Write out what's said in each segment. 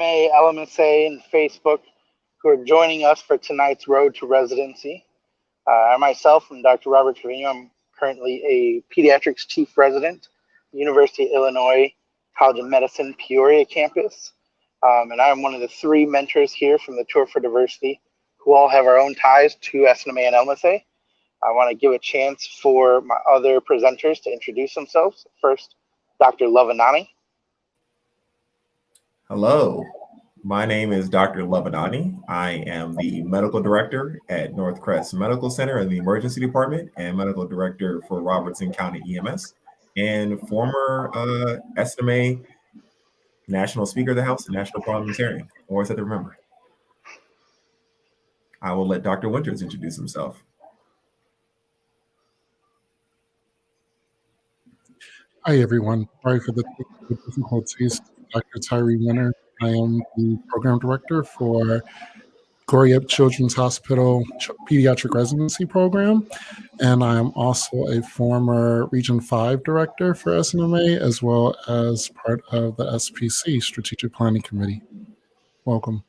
SMA, LMSA, and Facebook who are joining us for tonight's Road to Residency. I myself am Dr. Robert Trevino. I'm currently a pediatrics chief resident, University of Illinois College of Medicine, Peoria campus. And I'm one of the three mentors here from the Tour for Diversity who all have our own ties to SMA and LMSA. I want to give a chance for my other presenters to introduce themselves. First, Dr. Lovinani. Hello, my name is Dr. Lovinani. I am the medical director at Northcrest Medical Center in the emergency department and medical director for Robertson County EMS and former SMA National Speaker of the House and National Parliamentarian. Always have to remember. I will let Dr. Winters introduce himself. Hi, everyone. Sorry for the difficulties. Dr. Tyree Winter. I am the program director for Goriep Children's Hospital Pediatric Residency Program, and I am also a former Region 5 director for SNMA, as well as part of the SPC Strategic Planning Committee. Welcome.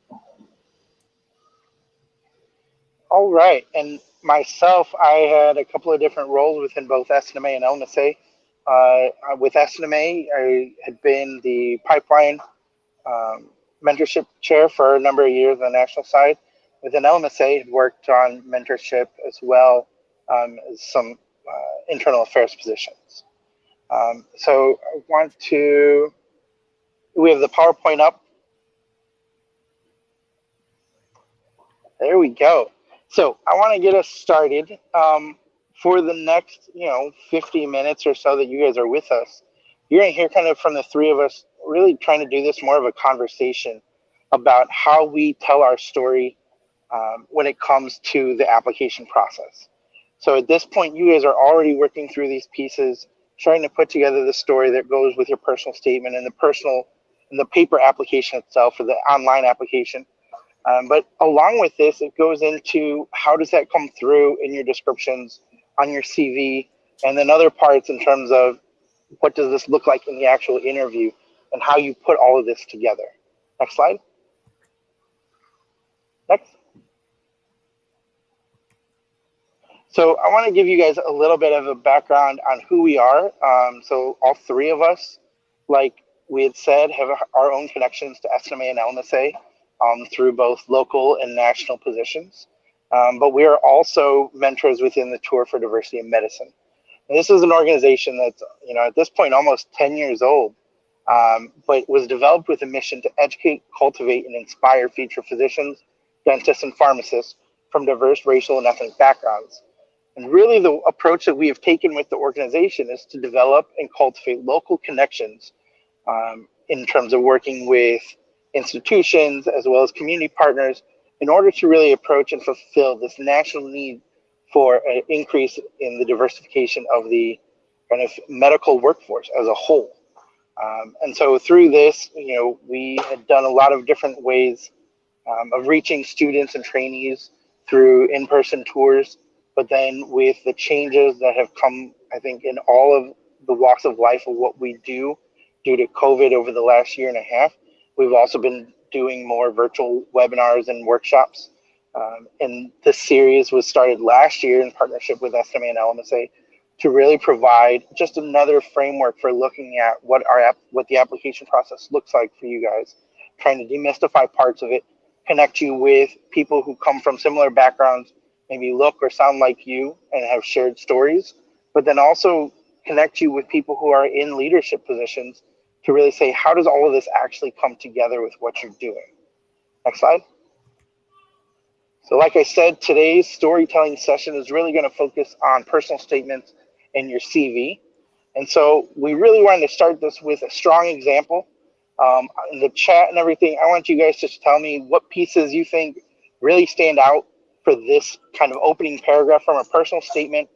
All right, and myself, I had a couple of different roles within both SNMA and LMSA. With SNMA, I had been the pipeline mentorship chair for a number of years on the national side. Within LMSA, had worked on mentorship as well as some internal affairs positions. So I want to, we have the PowerPoint up. There we go. So I want to get us started. For the next, 50 minutes or so that you guys are with us, you're going to hear kind of from the three of us really trying to do this more of a conversation about how we tell our story when it comes to the application process. So at this point, you guys are already working through these pieces, trying to put together the story that goes with your personal statement and the paper application itself or the online application. But along with this, it goes into how does that come through in your descriptions, on your CV, and then other parts in terms of what does this look like in the actual interview and how you put all of this together. Next slide. Next. So I want to give you guys a little bit of a background on who we are. So all three of us, like we had said, have our own connections to SMA and LMSA through both local and national positions. But we are also mentors within the Tour for Diversity in Medicine. And this is an organization that's, at this point, almost 10 years old, but was developed with a mission to educate, cultivate, and inspire future physicians, dentists, and pharmacists from diverse racial and ethnic backgrounds. And really the approach that we have taken with the organization is to develop and cultivate local connections in terms of working with institutions as well as community partners in order to really approach and fulfill this national need for an increase in the diversification of the kind of medical workforce as a whole. And so through this, we had done a lot of different ways of reaching students and trainees through in-person tours, but then with the changes that have come, I think, in all of the walks of life of what we do due to COVID over the last year and a half, we've also been doing more virtual webinars and workshops. And this series was started last year in partnership with SMA and LMSA to really provide just another framework for looking at what the application process looks like for you guys, trying to demystify parts of it, connect you with people who come from similar backgrounds, maybe look or sound like you and have shared stories, but then also connect you with people who are in leadership positions to really say, how does all of this actually come together with what you're doing? Next slide. So like I said, today's storytelling session is really going to focus on personal statements and your CV. And so we really wanted to start this with a strong example. In the chat and everything, I want you guys to tell me what pieces you think really stand out for this kind of opening paragraph from a personal statement.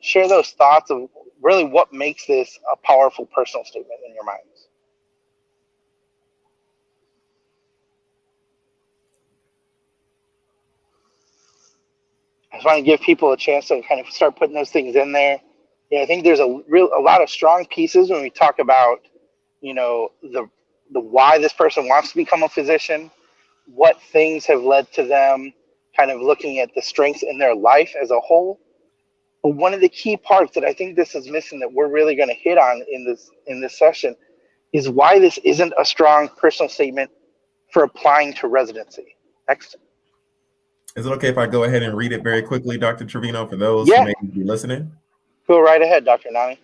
Share those thoughts of really what makes this a powerful personal statement in your minds. I just want to give people a chance to kind of start putting those things in there. I think there's a lot of strong pieces when we talk about, the the why this person wants to become a physician, what things have led to them kind of looking at the strengths in their life as a whole. But one of the key parts that I think this is missing that we're really going to hit on in this session is why this isn't a strong personal statement for applying to residency. Next. Is it okay if I go ahead and read it very quickly, Dr. Trevino, for those who Yeah, may be listening? go right ahead, Dr. Nani.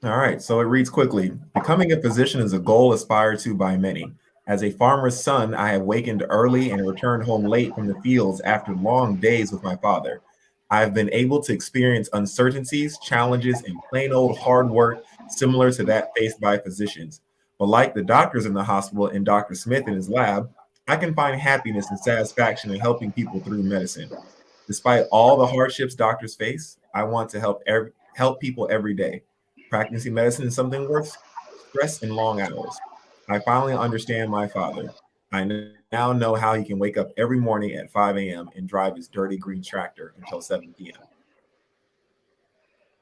All right, so it reads quickly. Becoming a physician is a goal aspired to by many. As a farmer's son, I have wakened early and returned home late from the fields after long days with my father. I've been able to experience uncertainties, challenges, and plain old hard work similar to that faced by physicians. But like the doctors in the hospital and Dr. Smith in his lab, I can find happiness and satisfaction in helping people through medicine. Despite all the hardships doctors face, I want to help people every day. Practicing medicine is something worth stress and long hours. I finally understand my father. I now know how he can wake up every morning at 5 a.m. and drive his dirty green tractor until 7 p.m.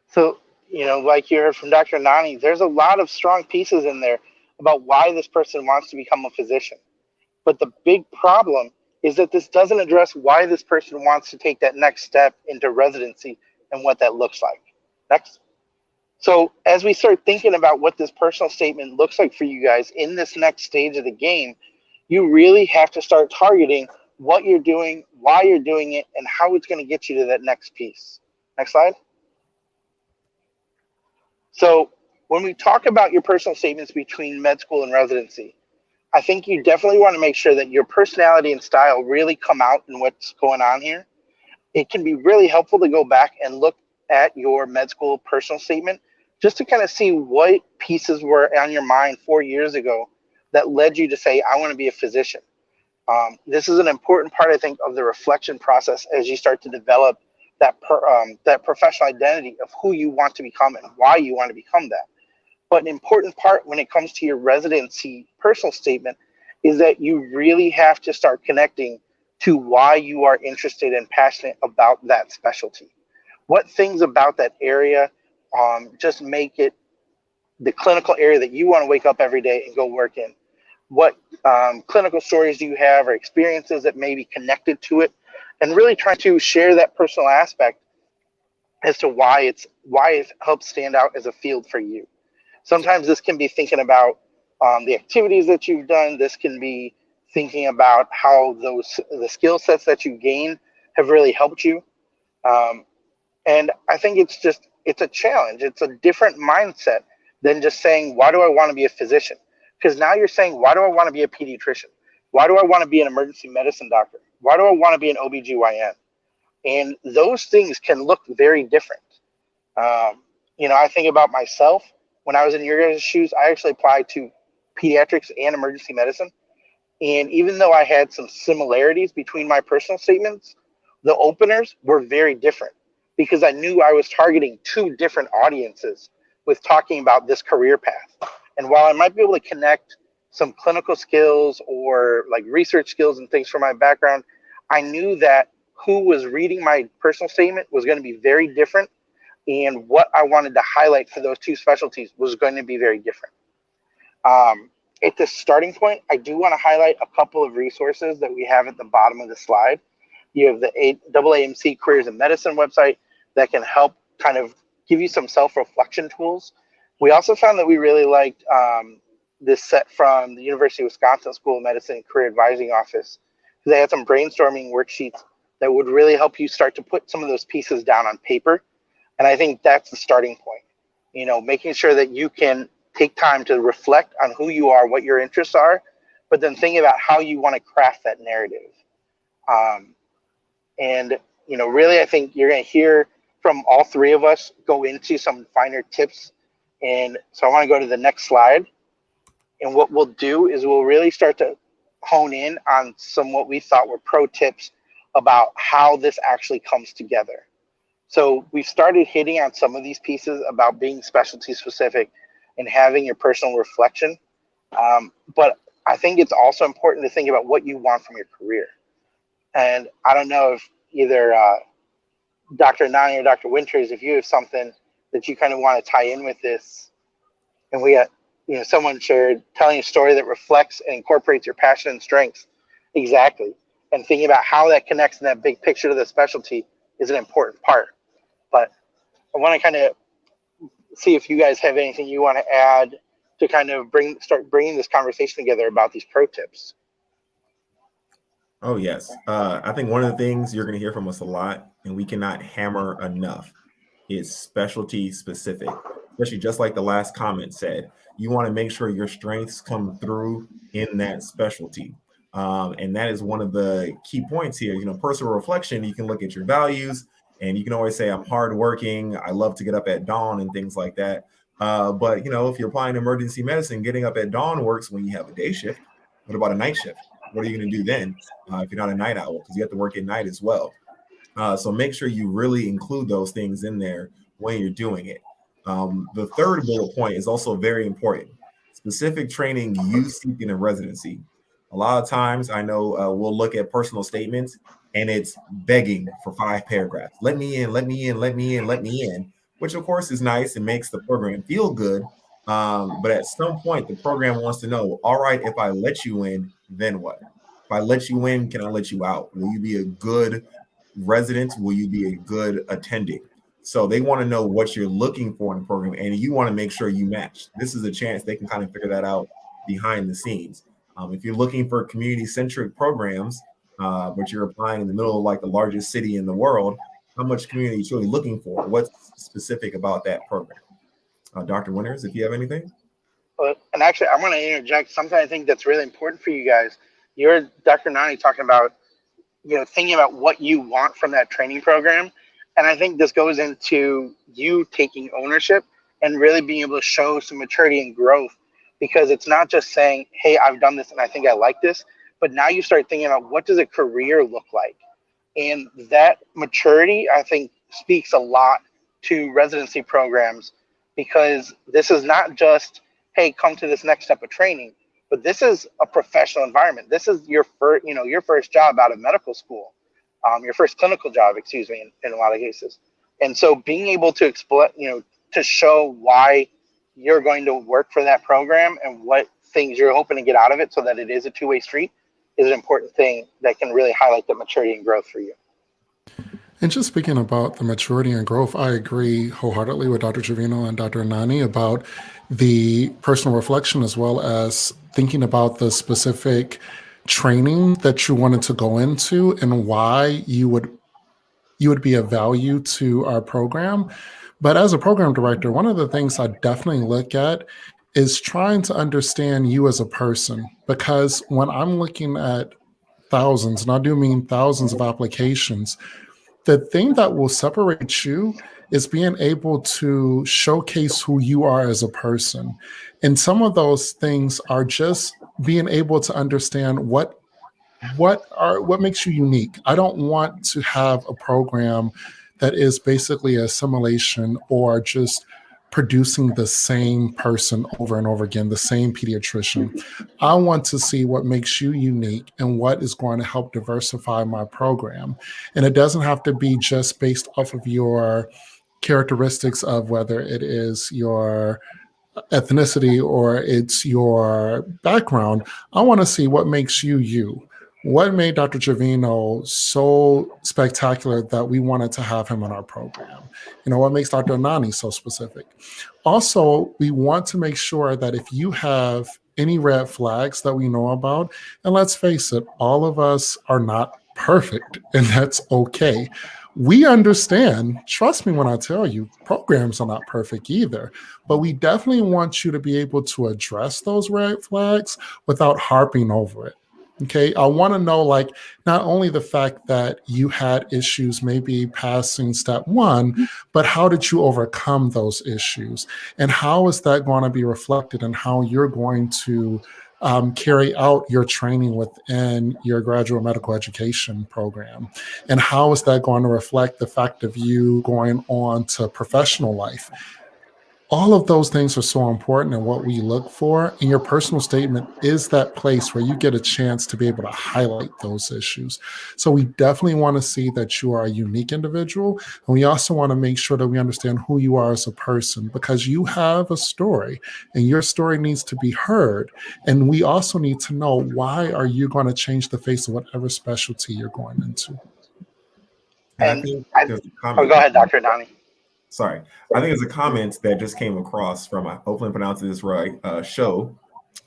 So, like you heard from Dr. Nani, there's a lot of strong pieces in there about why this person wants to become a physician. But the big problem is that this doesn't address why this person wants to take that next step into residency and what that looks like. Next. So as we start thinking about what this personal statement looks like for you guys in this next stage of the game, you really have to start targeting what you're doing, why you're doing it, and how it's going to get you to that next piece. Next slide. So when we talk about your personal statements between med school and residency, I think you definitely want to make sure that your personality and style really come out in what's going on here. It can be really helpful to go back and look at your med school personal statement just to kind of see what pieces were on your mind 4 years ago that led you to say, I want to be a physician. This is an important part, I think, of the reflection process as you start to develop that professional identity of who you want to become and why you want to become that. But an important part when it comes to your residency personal statement is that you really have to start connecting to why you are interested and passionate about that specialty. What things about that area just make it the clinical area that you want to wake up every day and go work in? What clinical stories do you have or experiences that may be connected to it? And really trying to share that personal aspect as to why it helps stand out as a field for you. Sometimes this can be thinking about the activities that you've done. This can be thinking about how the skill sets that you gain have really helped you. And I think it's a challenge. It's a different mindset than just saying, why do I want to be a physician? Because now you're saying, why do I want to be a pediatrician? Why do I want to be an emergency medicine doctor? Why do I want to be an OBGYN? And those things can look very different. I think about myself. When I was in your guys' shoes, I actually applied to pediatrics and emergency medicine. And even though I had some similarities between my personal statements, the openers were very different because I knew I was targeting two different audiences with talking about this career path. And while I might be able to connect some clinical skills or like research skills and things from my background, I knew that who was reading my personal statement was going to be very different. And what I wanted to highlight for those two specialties was going to be very different. At the starting point, I do want to highlight a couple of resources that we have at the bottom of the slide. You have the AAMC Careers in Medicine website that can help kind of give you some self-reflection tools. We also found that we really liked this set from the University of Wisconsin School of Medicine Career Advising Office. They had some brainstorming worksheets that would really help you start to put some of those pieces down on paper. And I think that's the starting point, making sure that you can take time to reflect on who you are, what your interests are, but then think about how you want to craft that narrative. Really, I think you're going to hear from all three of us go into some finer tips. And so I want to go to the next slide. And what we'll do is we'll really start to hone in on some what we thought were pro tips about how this actually comes together. So we've started hitting on some of these pieces about being specialty specific and having your personal reflection. But I think it's also important to think about what you want from your career. And I don't know if either Dr. Nani or Dr. Winters, if you have something that you kind of want to tie in with this. And we got someone shared, telling a story that reflects and incorporates your passion and strengths. Exactly. And thinking about how that connects in that big picture to the specialty is an important part. But I want to kind of see if you guys have anything you want to add to kind of start bringing this conversation together about these pro tips. Oh, yes. I think one of the things you're going to hear from us a lot, and we cannot hammer enough, is specialty specific, especially just like the last comment said. You want to make sure your strengths come through in that specialty. And that is one of the key points here. Personal reflection, you can look at your values and you can always say, I'm hardworking. I love to get up at dawn and things like that. But, if you're applying emergency medicine, getting up at dawn works when you have a day shift. What about a night shift? What are you going to do then if you're not a night owl? Because you have to work at night as well. So make sure you really include those things in there when you're doing it. The third bullet point is also very important. Specific training you seek in a residency. A lot of times I know we'll look at personal statements and it's begging for 5 paragraphs. Let me in, let me in, let me in, let me in, which of course is nice and makes the program feel good. But at some point, the program wants to know, all right, if I let you in, then what? If I let you in, can I let you out? Will you be a good resident? Will you be a good attending? So they want to know what you're looking for in the program, and you want to make sure you match. This is a chance they can kind of figure that out behind the scenes. If you're looking for community-centric programs, but you're applying in the middle of like the largest city in the world, how much community are you truly looking for? What's specific about that program? Dr. Winters, if you have anything. And actually, I want to interject something I think that's really important for you guys. You're Dr. Nani talking about, thinking about what you want from that training program. And I think this goes into you taking ownership and really being able to show some maturity and growth, because it's not just saying, hey, I've done this and I think I like this, but now you start thinking about what does a career look like? And that maturity, I think, speaks a lot to residency programs, because this is not just, hey, come to this next step of training, but this is a professional environment. This is your first job out of medical school, your first clinical job, excuse me, in a lot of cases. And so being able to explain, to show why you're going to work for that program and what things you're hoping to get out of it so that it is a two-way street is an important thing that can really highlight the maturity and growth for you. And just speaking about the maturity and growth, I agree wholeheartedly with Dr. Trevino and Dr. Nani about the personal reflection, as well as thinking about the specific training that you wanted to go into and why you would be of value to our program. But as a program director, one of the things I definitely look at is trying to understand you as a person, because when I'm looking at thousands, and I do mean thousands of applications, the thing that will separate you is being able to showcase who you are as a person. And some of those things are just being able to understand what makes you unique. I don't want to have a program that is basically a simulation or just producing the same person over and over again, the same pediatrician. I want to see what makes you unique and what is going to help diversify my program. And it doesn't have to be just based off of your characteristics of whether it is your ethnicity or it's your background. I want to see what makes you you. What made Dr. Trevino so spectacular that we wanted to have him on our program? What makes Dr. Nani so specific? Also, we want to make sure that if you have any red flags that we know about, and let's face it, all of us are not perfect, and that's okay. We understand, trust me when I tell you, programs are not perfect either, but we definitely want you to be able to address those red flags without harping over it. Okay, I want to know, not only the fact that you had issues maybe passing step 1, but how did you overcome those issues? And how is that going to be reflected in how you're going to carry out your training within your graduate medical education program? And how is that going to reflect the fact of you going on to professional life? All of those things are so important and what we look for. And your personal statement is that place where you get a chance to be able to highlight those issues. So we definitely want to see that you are a unique individual. And we also want to make sure that we understand who you are as a person, because you have a story and your story needs to be heard. And we also need to know, why are you going to change the face of whatever specialty you're going into? And I And think I, there's a oh, comment. go ahead, Dr. Donnie. Sorry, I think there's a comment that just came across from, hopefully I'm pronouncing this right, show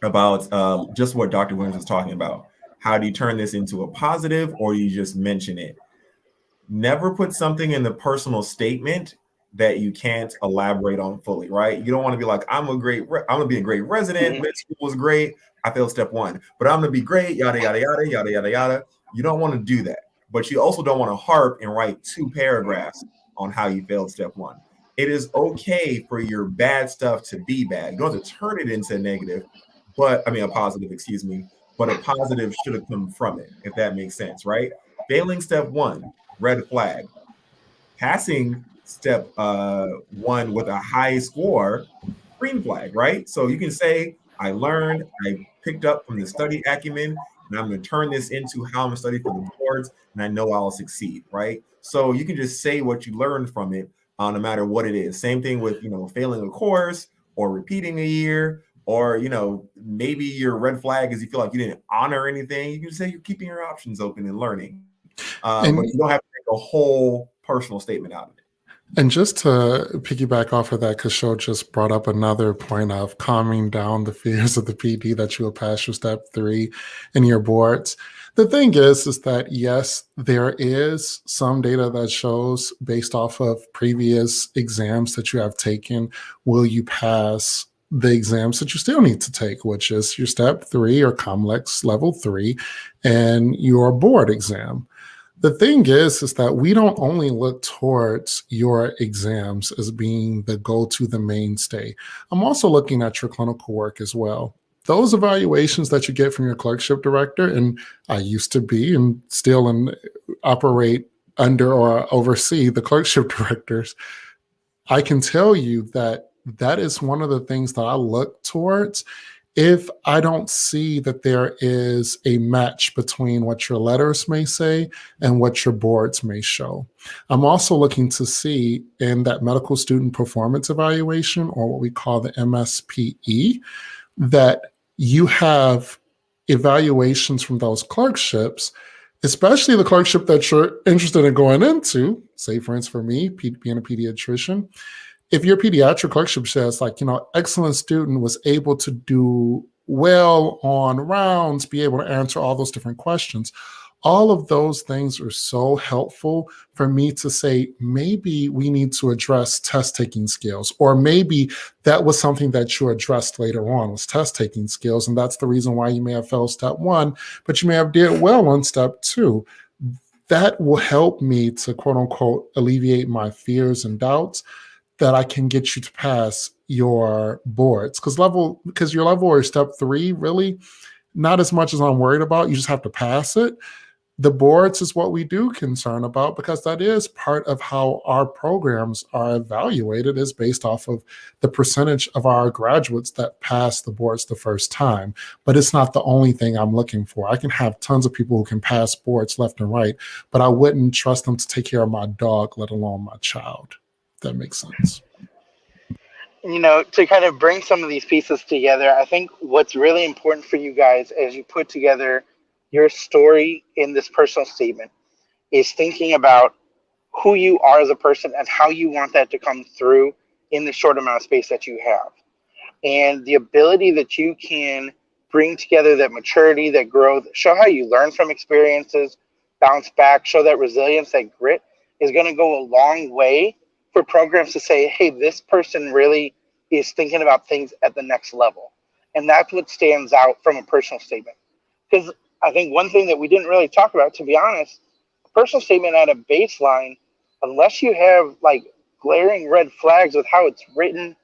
about just what Dr. Williams was talking about. How do you turn this into a positive, or you just mention it? Never put something in the personal statement that you can't elaborate on fully, right? You don't want to be like, I'm gonna be a great resident. Med school was great. I failed step one, but I'm gonna be great. Yada yada yada yada yada yada. You don't want to do that, but you also don't want to harp and write 2 paragraphs on how you failed step one. It is okay for your bad stuff to be bad. You don't have to turn it into a negative, a positive, excuse me. But a positive should have come from it, if that makes sense, right? Failing step one, red flag. Passing step one with a high score, green flag, right? So you can say, I learned, I picked up from the study acumen, and I'm going to turn this into how I'm going to study for the boards, and I know I'll succeed, right? So you can just say what you learned from it, no matter what it is. Same thing with, failing a course or repeating a year, or, maybe your red flag is you feel like you didn't honor anything. You can say you're keeping your options open and learning. But And you don't have to make a whole personal statement out of it. And just to piggyback off of that, because Sho just brought up another point of calming down the fears of the PD that you will pass your step 3 in your boards. The thing is that yes, there is some data that shows, based off of previous exams that you have taken, will you pass the exams that you still need to take, which is your step 3 or COMLEX level 3 and your board exam. The thing is that we don't only look towards your exams as being the go-to, the mainstay. I'm also looking at your clinical work as well. Those evaluations that you get from your clerkship director, and I used to be and still operate under or oversee the clerkship directors, I can tell you that that is one of the things that I look towards if I don't see that there is a match between what your letters may say and what your boards may show. I'm also looking to see in that medical student performance evaluation, or what we call the MSPE, that you have evaluations from those clerkships, especially the clerkship that you're interested in going into. Say, for instance, for me, being a pediatrician, if your pediatric clerkship says, like, excellent student, was able to do well on rounds, be able to answer all those different questions, all of those things are so helpful for me to say, maybe we need to address test taking skills, or maybe that was something that you addressed later on, was test taking skills, and that's the reason why you may have failed step 1, but you may have did well on step 2. That will help me to, quote unquote, alleviate my fears and doubts, that I can get you to pass your boards. Because your level or step 3, really not as much as I'm worried about. You just have to pass it. The boards is what we do concern about, because that is part of how our programs are evaluated, is based off of the percentage of our graduates that pass the boards the first time. But it's not the only thing I'm looking for. I can have tons of people who can pass boards left and right, but I wouldn't trust them to take care of my dog, let alone my child. If that makes sense. To kind of bring some of these pieces together, I think what's really important for you guys as you put together your story in this personal statement is thinking about who you are as a person and how you want that to come through in the short amount of space that you have. And the ability that you can bring together that maturity, that growth, show how you learn from experiences, bounce back, show that resilience, that grit is going to go a long way for programs to say, hey, this person really is thinking about things at the next level. And that's what stands out from a personal statement. Because I think one thing that we didn't really talk about, to be honest, a personal statement at a baseline, unless you have like glaring red flags with how it's written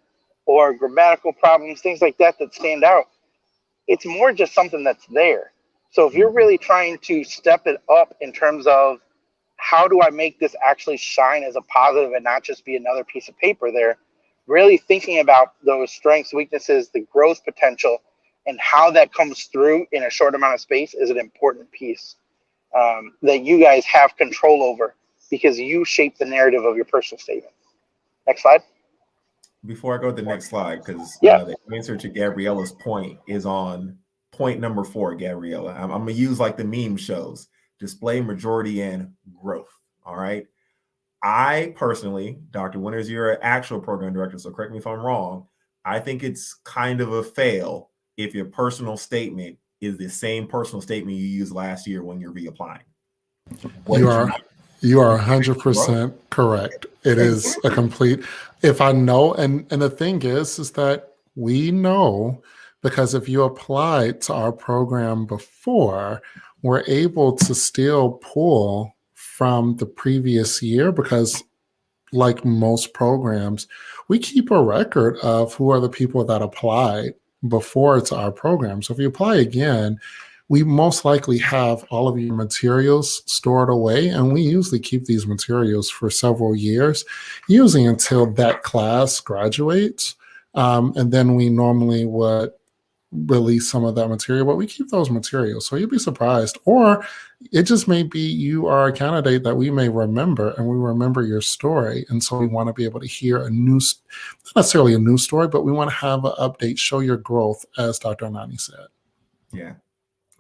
or grammatical problems, things like that that stand out, it's more just something that's there. So if you're really trying to step it up in terms of how do I make this actually shine as a positive and not just be another piece of paper there, really thinking about those strengths, weaknesses, the growth potential, and how that comes through in a short amount of space is an important piece that you guys have control over because you shape the narrative of your personal statement. Next slide. Before I go to the next slide, because Yeah. the answer to Gabriella's point is on point number 4, Gabriella. I'm going to use like the meme shows, display, majority, and growth. All right. I personally, Dr. Winters, you're an actual program director, so correct me if I'm wrong. I think it's kind of a fail if your personal statement is the same personal statement you used last year when you're reapplying. You are 100% correct. It is a complete, if I know, and the thing is that we know, because if you applied to our program before, we're able to still pull from the previous year because, like most programs, we keep a record of who are the people that applied before to our program. So if you apply again, we most likely have all of your materials stored away, and we usually keep these materials for several years, usually until that class graduates. And then we normally would release some of that material, but we keep those materials. So you'd be surprised. Or it just may be you are a candidate that we may remember, and we remember your story. And so we want to be able to hear a new, not necessarily a new story, but we want to have an update, show your growth, as Dr. Anani said. Yeah.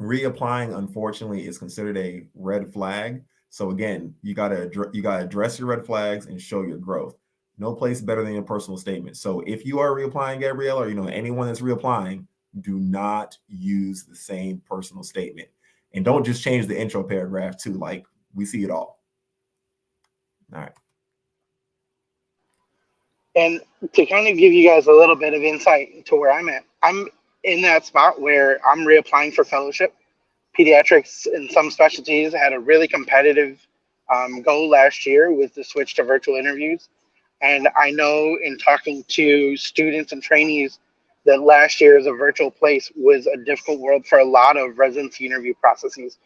Reapplying, unfortunately, is considered a red flag. So again, you gotta address your red flags and show your growth. No place better than your personal statement. So if you are reapplying, Gabriella, or anyone that's reapplying, do not use the same personal statement, and don't just change the intro paragraph too. Like, we see it all. All right. And to kind of give you guys a little bit of insight into where I'm at, I'm in that spot where I'm reapplying for fellowship. Pediatrics in some specialties had a really competitive goal last year with the switch to virtual interviews. And I know in talking to students and trainees that last year as a virtual place was a difficult world for a lot of residency interview processes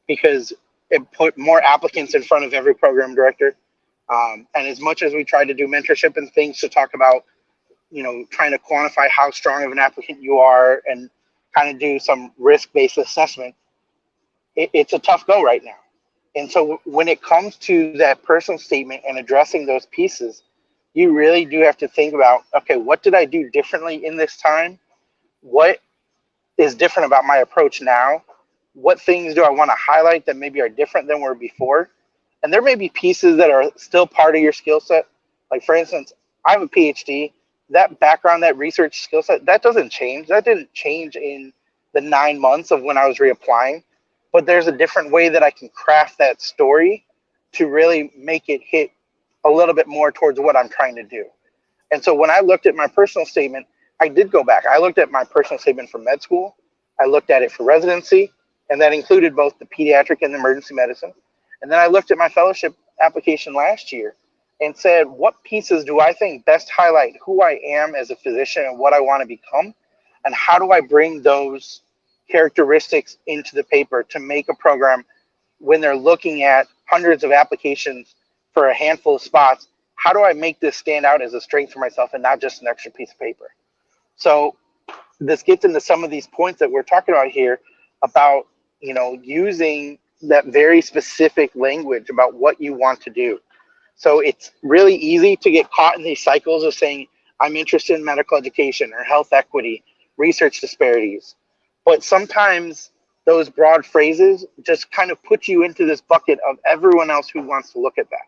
because it put more applicants in front of every program director. And as much as we tried to do mentorship and things to talk about, trying to quantify how strong of an applicant you are and kind of do some risk-based assessment, it's a tough go right now. And so when it comes to that personal statement and addressing those pieces, you really do have to think about, okay, what did I do differently in this time? What is different about my approach now? What things do I want to highlight that maybe are different than were before? And there may be pieces that are still part of your skill set. Like, for instance, I have a PhD. That background, that research skill set, that doesn't change. That didn't change in the 9 months of when I was reapplying. But there's a different way that I can craft that story to really make it hit a little bit more towards what I'm trying to do. And so when I looked at my personal statement, I did go back. I looked at my personal statement for med school. I looked at it for residency, and that included both the pediatric and the emergency medicine. And then I looked at my fellowship application last year and said, what pieces do I think best highlight who I am as a physician and what I want to become? And how do I bring those characteristics into the paper to make a program when they're looking at hundreds of applications for a handful of spots? How do I make this stand out as a strength for myself and not just an extra piece of paper? So this gets into some of these points that we're talking about here about, using that very specific language about what you want to do. So it's really easy to get caught in these cycles of saying, I'm interested in medical education or health equity, research disparities. But sometimes those broad phrases just kind of put you into this bucket of everyone else who wants to look at that.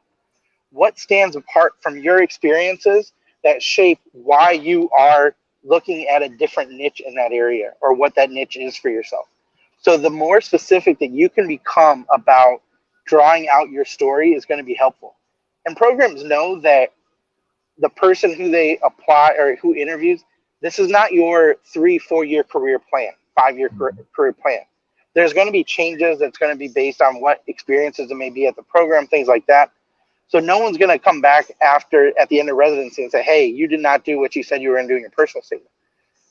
What stands apart from your experiences that shape why you are looking at a different niche in that area or what that niche is for yourself? So the more specific that you can become about drawing out your story is going to be helpful. And programs know that the person who they apply or who interviews, this is not your 3-4 year career plan, 5-year career plan. There's going to be changes that's going to be based on what experiences it may be at the program, things like that. So no one's going to come back at the end of residency and say, hey, you did not do what you said you were going to do in your personal statement.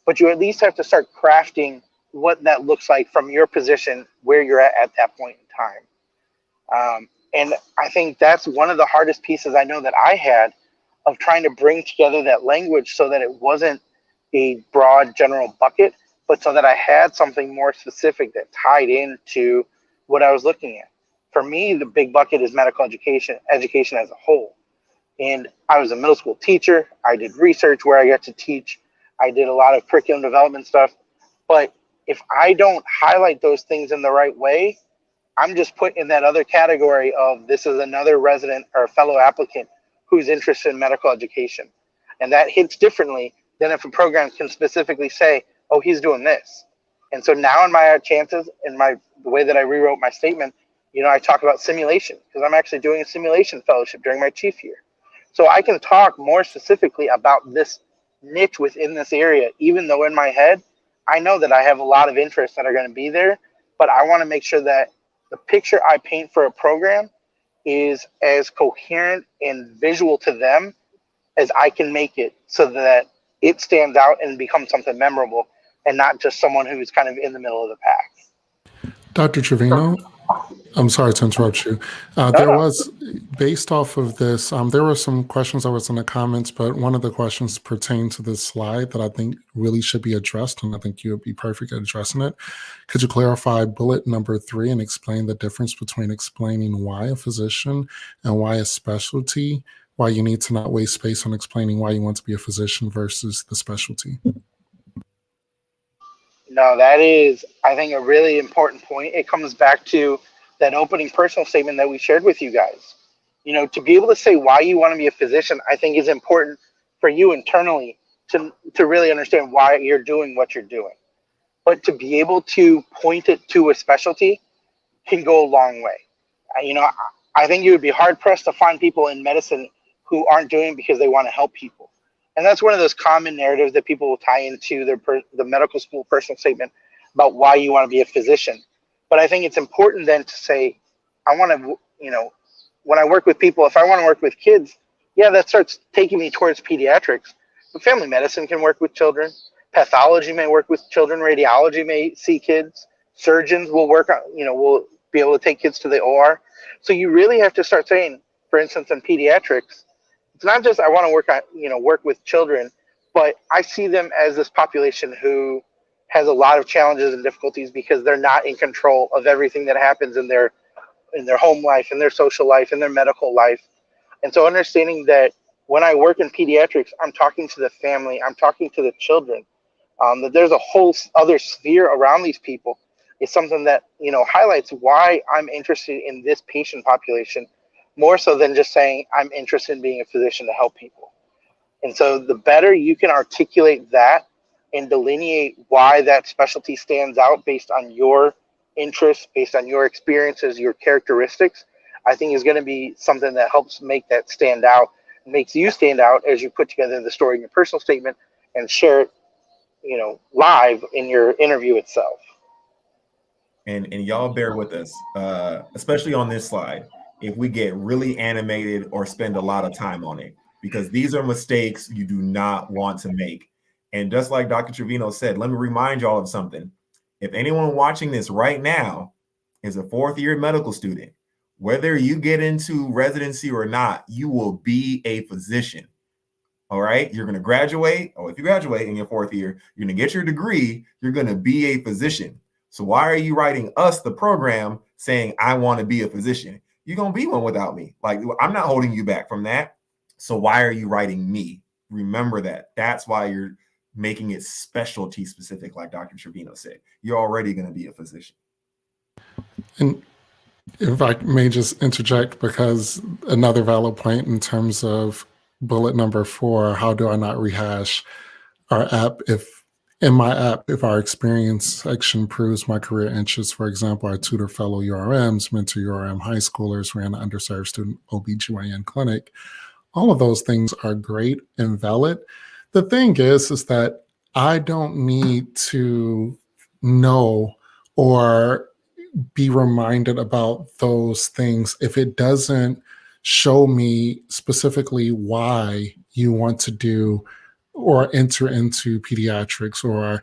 But you at least have to start crafting what that looks like from your position where you're at that point in time. And I think that's one of the hardest pieces I know that I had of trying to bring together that language so that it wasn't a broad general bucket, but so that I had something more specific that tied into what I was looking at. For me, the big bucket is medical education as a whole. And I was a middle school teacher. I did research where I got to teach. I did a lot of curriculum development stuff. But if I don't highlight those things in the right way, I'm just put in that other category of this is another resident or fellow applicant who's interested in medical education. And that hits differently than if a program can specifically say, oh, he's doing this. And so now in my chances, in the way that I rewrote my statement, I talk about simulation because I'm actually doing a simulation fellowship during my chief year. So I can talk more specifically about this niche within this area, even though in my head, I know that I have a lot of interests that are going to be there, but I want to make sure that the picture I paint for a program is as coherent and visual to them as I can make it so that it stands out and becomes something memorable and not just someone who's kind of in the middle of the pack. Dr. Trevino, I'm sorry to interrupt you. There was, based off of this, there were some questions that was in the comments, but one of the questions pertained to this slide that I think really should be addressed, and I think you would be perfect at addressing it. Could you clarify bullet number 3 and explain the difference between explaining why a physician and why a specialty, why you need to not waste space on explaining why you want to be a physician versus the specialty? No, that is, I think, a really important point. It comes back to that opening personal statement that we shared with you guys. To be able to say why you want to be a physician, I think is important for you internally to really understand why you're doing what you're doing. But to be able to point it to a specialty can go a long way. I think you would be hard pressed to find people in medicine who aren't doing it because they want to help people. And that's one of those common narratives that people will tie into the medical school personal statement about why you want to be a physician. But I think it's important then to say, I want to, when I work with people, if I want to work with kids, yeah, that starts taking me towards pediatrics. But family medicine can work with children. Pathology may work with children. Radiology may see kids. Surgeons will work on, will be able to take kids to the OR. So you really have to start saying, for instance, in pediatrics, it's not just I want to work with children, but I see them as this population who has a lot of challenges and difficulties because they're not in control of everything that happens in their home life, in their social life, in their medical life. And so understanding that when I work in pediatrics, I'm talking to the family, I'm talking to the children, that there's a whole other sphere around these people is something that, highlights why I'm interested in this patient population more so than just saying I'm interested in being a physician to help people. And so the better you can articulate that and delineate why that specialty stands out based on your interests, based on your experiences, your characteristics, I think is going to be something that helps make that stand out, makes you stand out as you put together the story in your personal statement and share it, live in your interview itself. And y'all bear with us, especially on this slide, if we get really animated or spend a lot of time on it, because these are mistakes you do not want to make. And just like Dr. Trevino said, let me remind y'all of something. If anyone watching this right now is a 4th year medical student, whether you get into residency or not, you will be a physician. All right. You're going to graduate. Or if you graduate in your 4th year, you're going to get your degree. You're going to be a physician. So why are you writing us the program saying, I want to be a physician? You're going to be one without me. Like, I'm not holding you back from that. So why are you writing me? Remember that. That's why you're making it specialty specific, like Dr. Trevino said. You're already going to be a physician. And if I may just interject, because another valid point in terms of bullet number 4, how do I not rehash our app if our experience section proves my career interests? For example, I tutor fellow URMs, mentor URM high schoolers, ran an underserved student OBGYN clinic. All of those things are great and valid. The thing is that I don't need to know or be reminded about those things if it doesn't show me specifically why you want to do or enter into pediatrics or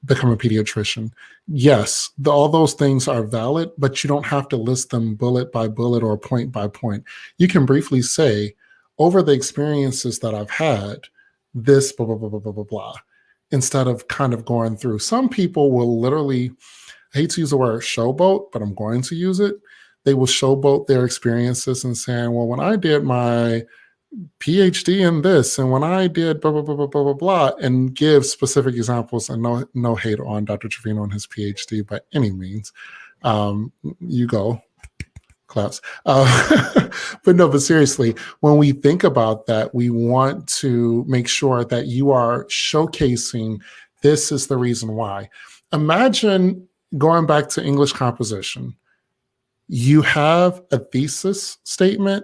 become a pediatrician. Yes, all those things are valid, but you don't have to list them bullet by bullet or point by point. You can briefly say, over the experiences that I've had, this blah, blah, blah, blah, blah, blah, blah, instead of kind of going through. Some people will literally, I hate to use the word showboat, but I'm going to use it. They will showboat their experiences and saying, well, when I did my PhD in this, and when I did blah, blah, blah, blah, blah, blah, blah, and give specific examples, and no hate on Dr. Trevino and his PhD by any means. You go, claps. But seriously, when we think about that, we want to make sure that you are showcasing this is the reason why. Imagine going back to English composition. You have a thesis statement,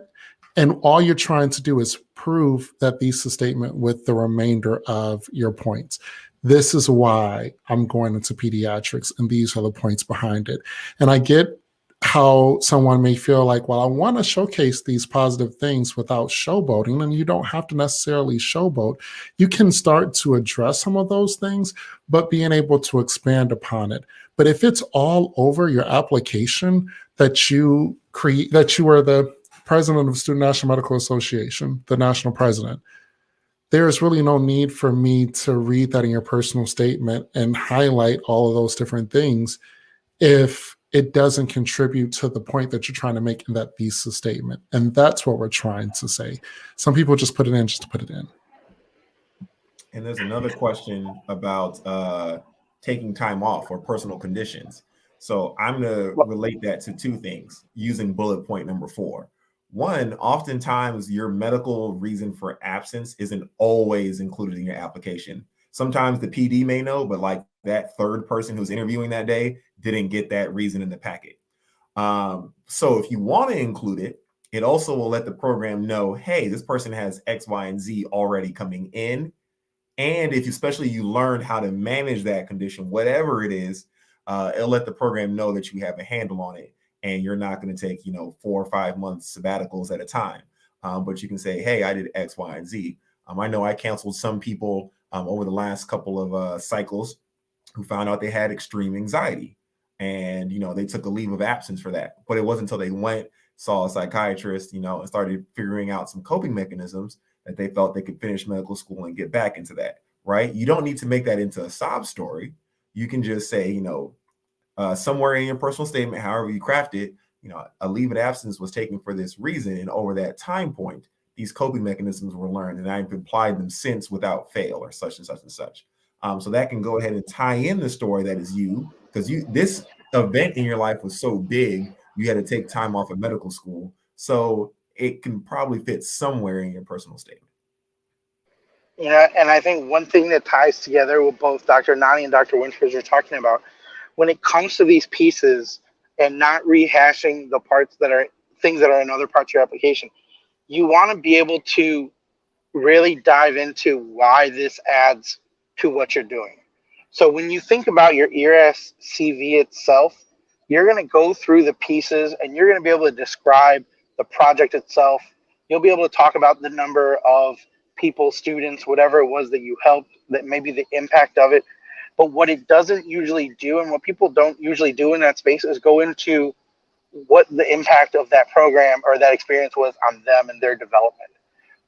and all you're trying to do is prove that thesis statement with the remainder of your points. This is why I'm going into pediatrics, and these are the points behind it. And I get how someone may feel like, well, I want to showcase these positive things without showboating, and you don't have to necessarily showboat. You can start to address some of those things, but being able to expand upon it. But if it's all over your application that you create, that you are the president of Student National Medical Association, the national president, there is really no need for me to read that in your personal statement and highlight all of those different things if it doesn't contribute to the point that you're trying to make in that thesis statement. And that's what we're trying to say. Some people just put it in just to put it in. And there's another question about taking time off or personal conditions. So I'm going to relate that to two things using bullet point number 4. One, oftentimes your medical reason for absence isn't always included in your application. Sometimes the PD may know, but like that third person who's interviewing that day didn't get that reason in the packet. So if you want to include it, it also will let the program know, hey, this person has X, Y, and Z already coming in. And if especially you learned how to manage that condition, whatever it is, it'll let the program know that you have a handle on it and you're not going to take, 4 or 5 months sabbaticals at a time. But you can say, hey, I did X, Y, and Z. I know I canceled some people over the last couple of cycles who found out they had extreme anxiety. And, they took a leave of absence for that. But it wasn't until they went, saw a psychiatrist, and started figuring out some coping mechanisms that they felt they could finish medical school and get back into that, right? You don't need to make that into a sob story. You can just say, somewhere in your personal statement, however you craft it, a leave of absence was taken for this reason. And over that time point, these coping mechanisms were learned and I've applied them since without fail or such and such and such. So that can go ahead and tie in the story that is you, because this event in your life was so big, you had to take time off of medical school. So it can probably fit somewhere in your personal statement. Yeah, and I think one thing that ties together with both Dr. Nani and Dr. Winters are talking about, when it comes to these pieces and not rehashing the parts that are things that are in other parts of your application, you want to be able to really dive into why this adds to what you're doing. So when you think about your ERS CV itself, you're going to go through the pieces and you're going to be able to describe the project itself. You'll be able to talk about the number of people, students, whatever it was that you helped, that maybe the impact of it. But what it doesn't usually do, and what people don't usually do in that space, is go into what the impact of that program or that experience was on them and their development.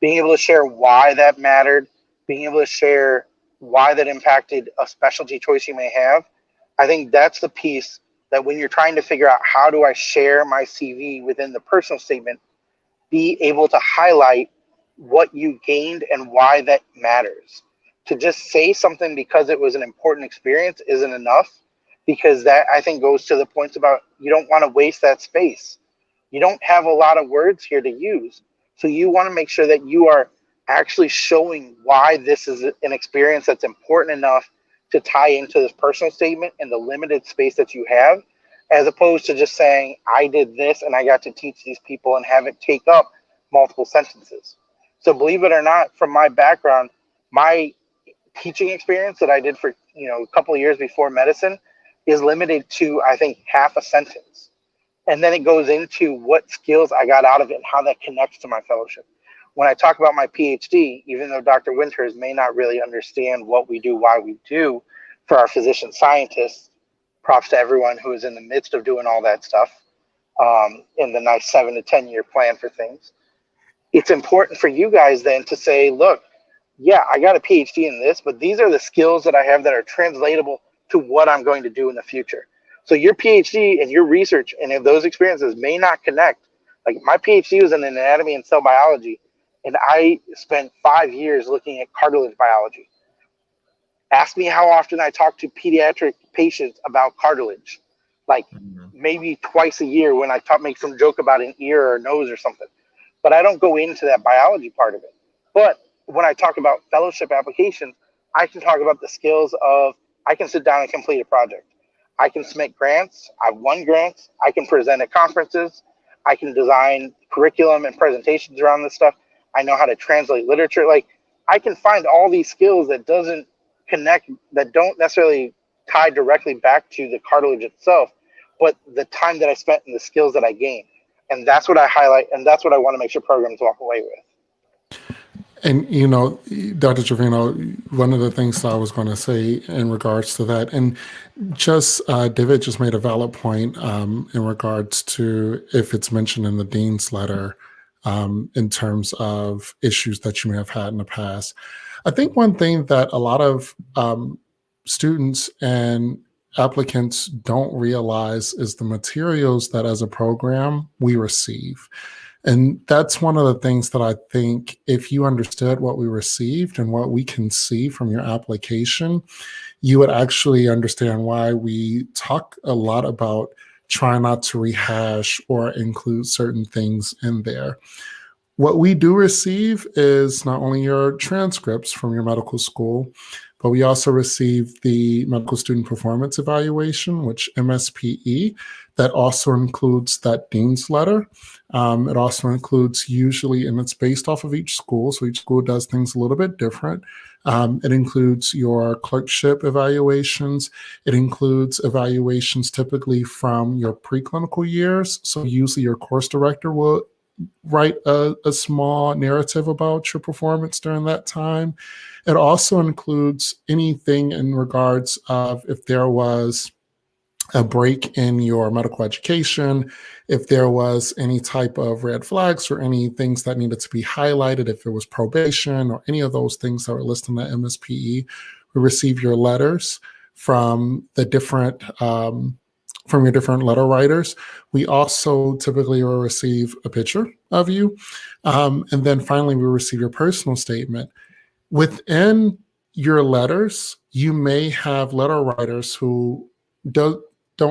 Being able to share why that mattered, being able to share why that impacted a specialty choice you may have. I think that's the piece that when you're trying to figure out how do I share my CV within the personal statement, be able to highlight what you gained and why that matters. To just say something because it was an important experience isn't enough, because that, I think, goes to the points about you don't want to waste that space. You don't have a lot of words here to use. So you want to make sure that you are actually showing why this is an experience that's important enough to tie into this personal statement and the limited space that you have, as opposed to just saying, I did this and I got to teach these people and have it take up multiple sentences. So believe it or not, from my background, my teaching experience that I did for a couple of years before medicine is limited to, I think, half a sentence. And then it goes into what skills I got out of it and how that connects to my fellowship. When I talk about my PhD, even though Dr. Winters may not really understand what we do, why we do for our physician scientists, props to everyone who is in the midst of doing all that stuff in the nice 7 to 10 year plan for things, it's important for you guys then to say, look, yeah, I got a PhD in this, but these are the skills that I have that are translatable to what I'm going to do in the future. So your PhD and your research and if those experiences may not connect. Like my PhD was in anatomy and cell biology, and I spent 5 years looking at cartilage biology. Ask me how often I talk to pediatric patients about cartilage, like maybe twice a year when I make some joke about an ear or a nose or something. But I don't go into that biology part of it. But when I talk about fellowship applications, I can talk about the skills of I can sit down and complete a project. I can submit grants. I've won grants. I can present at conferences. I can design curriculum and presentations around this stuff. I know how to translate literature. Like I can find all these skills that doesn't connect, that don't necessarily tie directly back to the cartilage itself, but the time that I spent and the skills that I gained. And that's what I highlight, and that's what I want to make sure programs walk away with. And, you know, Dr. Trevino, one of the things that I was going to say in regards to that, and just David just made a valid point in regards to if it's mentioned in the dean's letter in terms of issues that you may have had in the past. I think one thing that a lot of students and applicants don't realize is the materials that as a program we receive. And that's one of the things that I think if you understood what we received and what we can see from your application, you would actually understand why we talk a lot about trying not to rehash or include certain things in there. What we do receive is not only your transcripts from your medical school, but we also receive the medical student performance evaluation, which MSPE, that also includes that dean's letter. It also includes usually, and it's based off of each school, so each school does things a little bit different. It includes your clerkship evaluations. It includes evaluations typically from your preclinical years. So usually your course director will write a small narrative about your performance during that time. It also includes anything in regards of if there was a break in your medical education, if there was any type of red flags or any things that needed to be highlighted, if it was probation or any of those things that were listed in the MSPE, we receive your letters from the different from your different letter writers. We also typically will receive a picture of you. And then finally, we receive your personal statement. Within your letters, you may have letter writers who don't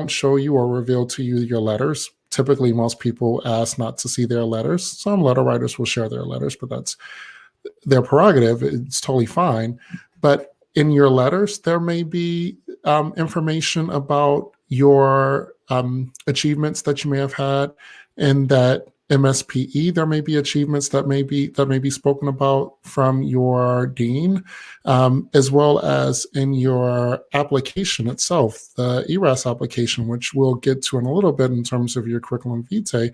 show you or reveal to you your letters. Typically, most people ask not to see their letters. Some letter writers will share their letters, but that's their prerogative. It's totally fine. But in your letters, there may be information about your achievements that you may have had in that MSPE. There may be achievements that may be spoken about from your dean, as well as in your application itself, the ERAS application, which we'll get to in a little bit in terms of your curriculum vitae.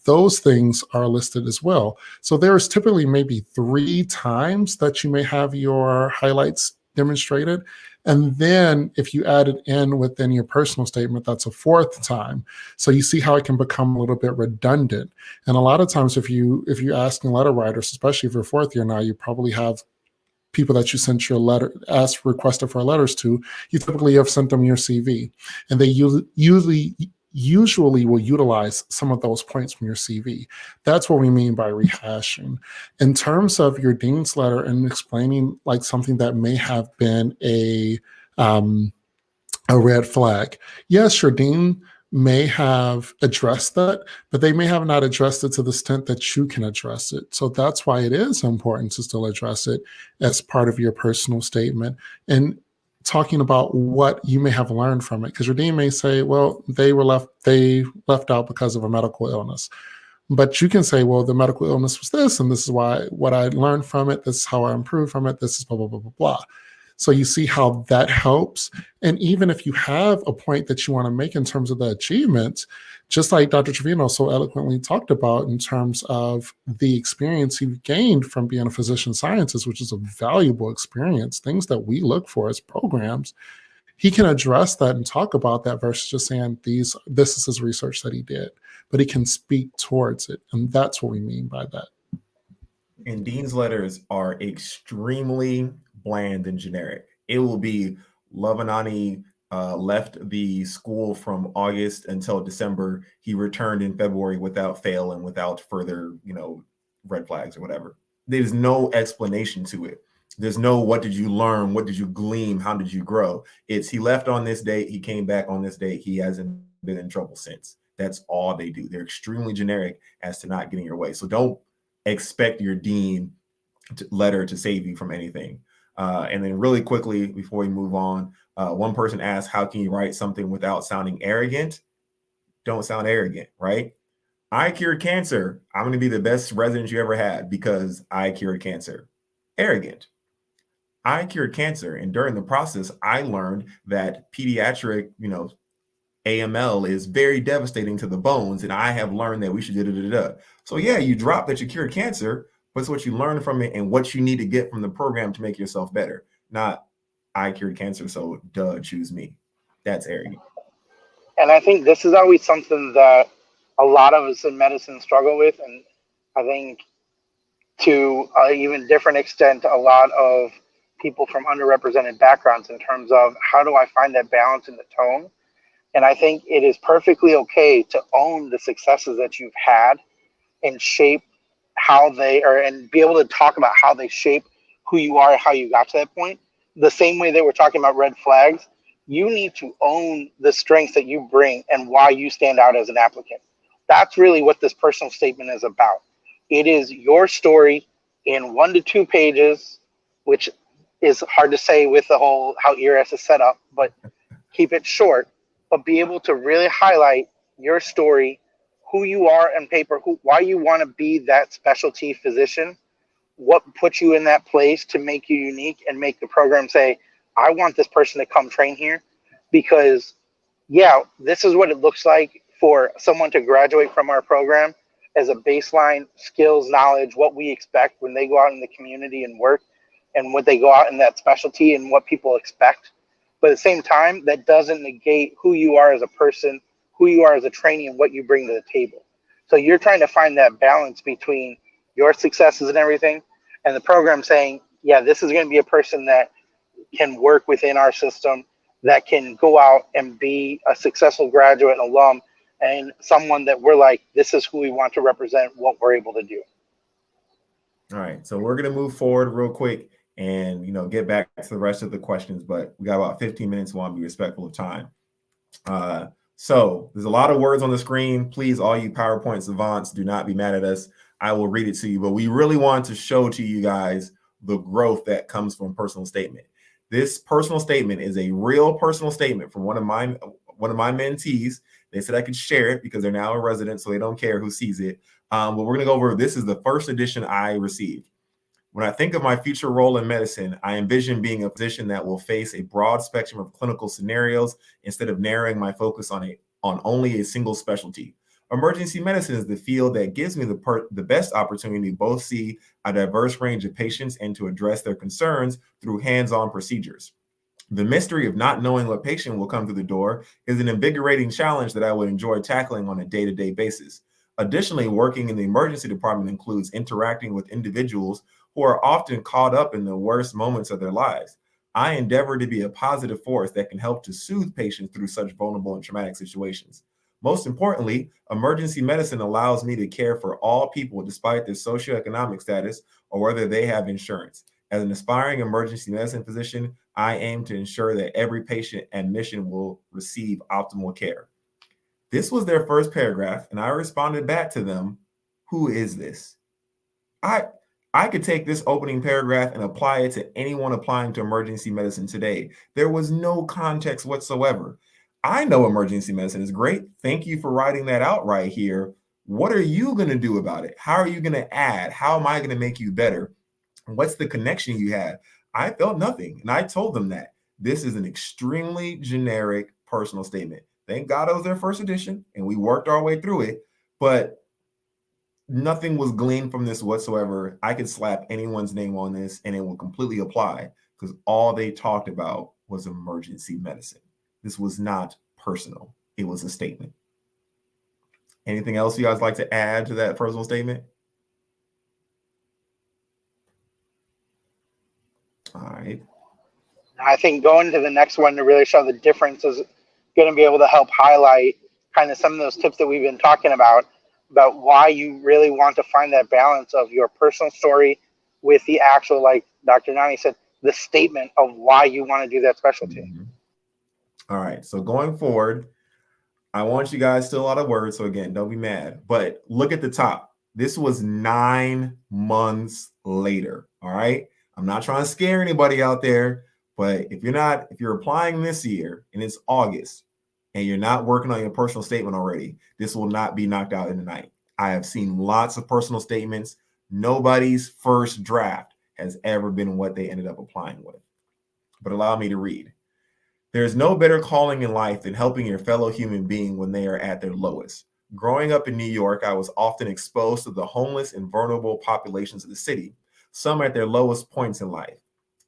Those things are listed as well. So there's typically maybe 3 times that you may have your highlights demonstrated. And then if you add it in within your personal statement, that's a 4th time. So you see how it can become a little bit redundant. And a lot of times if you're asking letter writers, especially if you're 4th year now, you probably have people that you sent your letter, requested for letters to, you typically have sent them your CV. And they usually will utilize some of those points from your CV. That's what we mean by rehashing. In terms of your dean's letter and explaining like something that may have been a red flag, yes, your dean may have addressed that, but they may have not addressed it to the extent that you can address it. So that's why it is important to still address it as part of your personal statement. And talking about what you may have learned from it, because your dean may say, well, they left out because of a medical illness. But you can say, well, the medical illness was this, and this is what I learned from it. This is how I improved from it. This is blah, blah, blah, blah, blah. So you see how that helps. And even if you have a point that you want to make in terms of the achievements, just like Dr. Trevino so eloquently talked about in terms of the experience you've gained from being a physician scientist, which is a valuable experience, things that we look for as programs, he can address that and talk about that versus just saying this is his research that he did, but he can speak towards it. And that's what we mean by that. And dean's letters are extremely bland and generic. It will be Lavanani left the school from August until December. He returned in February without fail and without further, red flags or whatever. There's no explanation to it. There's no what did you learn? What did you glean? How did you grow? It's he left on this date. He came back on this date. He hasn't been in trouble since. That's all they do. They're extremely generic as to not getting your way. So don't expect your dean letter to save you from anything. And then really quickly, before we move on, one person asked, how can you write something without sounding arrogant? Don't sound arrogant, right? I cured cancer. I'm going to be the best resident you ever had because I cured cancer. Arrogant. I cured cancer. And during the process, I learned that pediatric, AML is very devastating to the bones. And I have learned that we should da. So yeah, you drop that you cured cancer, but it's what you learn from it and what you need to get from the program to make yourself better. Not I cured cancer, so choose me. That's arrogant. And I think this is always something that a lot of us in medicine struggle with. And I think to even different extent, a lot of people from underrepresented backgrounds in terms of how do I find that balance in the tone. And I think it is perfectly okay to own the successes that you've had and shape how they are and be able to talk about how they shape who you are, how you got to that point. The same way that we're talking about red flags, you need to own the strengths that you bring and why you stand out as an applicant. That's really what this personal statement is about. It is your story in 1 to 2 pages, which is hard to say with the whole how ERS is set up, but keep it short, but be able to really highlight your story, who you are on paper, why you want to be that specialty physician, what puts you in that place to make you unique and make the program say, I want this person to come train here because, yeah, this is what it looks like for someone to graduate from our program as a baseline skills, knowledge, what we expect when they go out in the community and work and what they go out in that specialty and what people expect. But at the same time, that doesn't negate who you are as a person, who you are as a trainee, and what you bring to the table. So you're trying to find that balance between your successes and everything, and the program saying, yeah, this is going to be a person that can work within our system, that can go out and be a successful graduate and alum, and someone that we're like, this is who we want to represent what we're able to do. All right, so we're going to move forward real quick and get back to the rest of the questions, but we got about 15 minutes. We want to be respectful of time. So there's a lot of words on the screen. Please, all you PowerPoint savants, do not be mad at us. I will read it to you, but we really want to show to you guys the growth that comes from personal statement. This personal statement is a real personal statement from one of my mentees. They said I could share it because they're now a resident, so they don't care who sees it. But we're going to go over, this is the first edition I received. When I think of my future role in medicine, I envision being a physician that will face a broad spectrum of clinical scenarios instead of narrowing my focus on only a single specialty. Emergency medicine is the field that gives me the best opportunity to both see a diverse range of patients and to address their concerns through hands-on procedures. The mystery of not knowing what patient will come through the door is an invigorating challenge that I would enjoy tackling on a day-to-day basis. Additionally, working in the emergency department includes interacting with individuals who are often caught up in the worst moments of their lives. I endeavor to be a positive force that can help to soothe patients through such vulnerable and traumatic situations. Most importantly, emergency medicine allows me to care for all people despite their socioeconomic status or whether they have insurance. As an aspiring emergency medicine physician, I aim to ensure that every patient and mission will receive optimal care. This was their first paragraph, and I responded back to them, who is this? I could take this opening paragraph and apply it to anyone applying to emergency medicine today. There was no context whatsoever. I know emergency medicine is great. Thank you for writing that out right here. What are you going to do about it? How are you going to add? How am I going to make you better? What's the connection you had? I felt nothing, and I told them that. This is an extremely generic personal statement. Thank God it was their first edition, and we worked our way through it, but nothing was gleaned from this whatsoever. I could slap anyone's name on this, and it will completely apply because all they talked about was emergency medicine. This was not personal. It was a statement. Anything else you guys like to add to that personal statement? All right. I think going to the next one to really show the difference is going to be able to help highlight kind of some of those tips that we've been talking about why you really want to find that balance of your personal story with the actual, like Dr. Nani said, the statement of why you want to do that specialty. Mm-hmm. All right. So going forward, I want you guys still a lot of words. So again, don't be mad. But look at the top. This was 9 months later. All right. I'm not trying to scare anybody out there, but if you're applying this year and it's August and you're not working on your personal statement already, this will not be knocked out in the night. I have seen lots of personal statements. Nobody's first draft has ever been what they ended up applying with. But allow me to read. There is no better calling in life than helping your fellow human being when they are at their lowest. Growing up in New York, I was often exposed to the homeless and vulnerable populations of the city, some at their lowest points in life.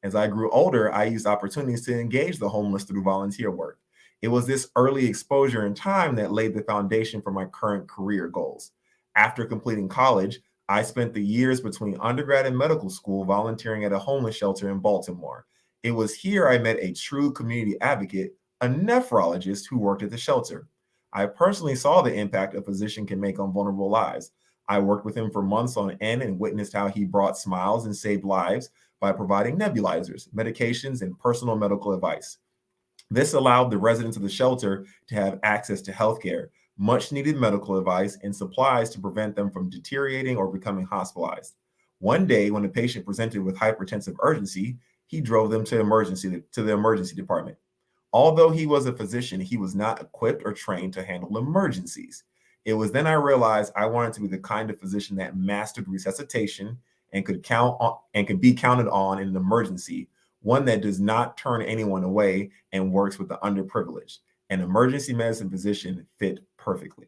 As I grew older, I used opportunities to engage the homeless through volunteer work. It was this early exposure and time that laid the foundation for my current career goals. After completing college, I spent the years between undergrad and medical school volunteering at a homeless shelter in Baltimore. It was here I met a true community advocate, a nephrologist who worked at the shelter. I personally saw the impact a physician can make on vulnerable lives. I worked with him for months on end and witnessed how he brought smiles and saved lives by providing nebulizers, medications, and personal medical advice. This allowed the residents of the shelter to have access to healthcare, much needed medical advice, and supplies to prevent them from deteriorating or becoming hospitalized. One day, when a patient presented with hypertensive urgency, he drove them to the emergency department. Although he was a physician, he was not equipped or trained to handle emergencies. It was then I realized I wanted to be the kind of physician that mastered resuscitation and could be counted on in an emergency, one that does not turn anyone away and works with the underprivileged. An emergency medicine physician fit perfectly.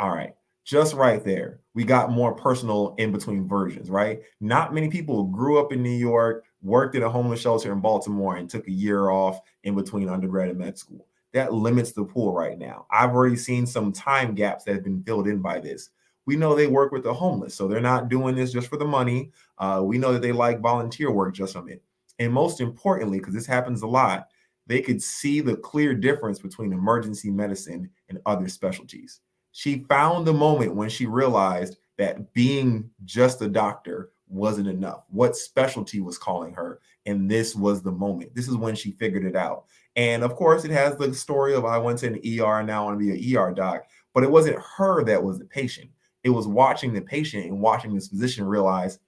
All right. Just right there, we got more personal in between versions, right? Not many people grew up in New York, worked at a homeless shelter in Baltimore, and took a year off in between undergrad and med school. That limits the pool right now. I've already seen some time gaps that have been filled in by this. We know they work with the homeless, so they're not doing this just for the money. We know that they like volunteer work just from it. And most importantly, because this happens a lot, they could see the clear difference between emergency medicine and other specialties. She found the moment when she realized that being just a doctor wasn't enough. What specialty was calling her? And this was the moment. This is when she figured it out. And of course, it has the story of I went to an ER and now I want to be an ER doc. But it wasn't her that was the patient. It was watching the patient and watching this physician realize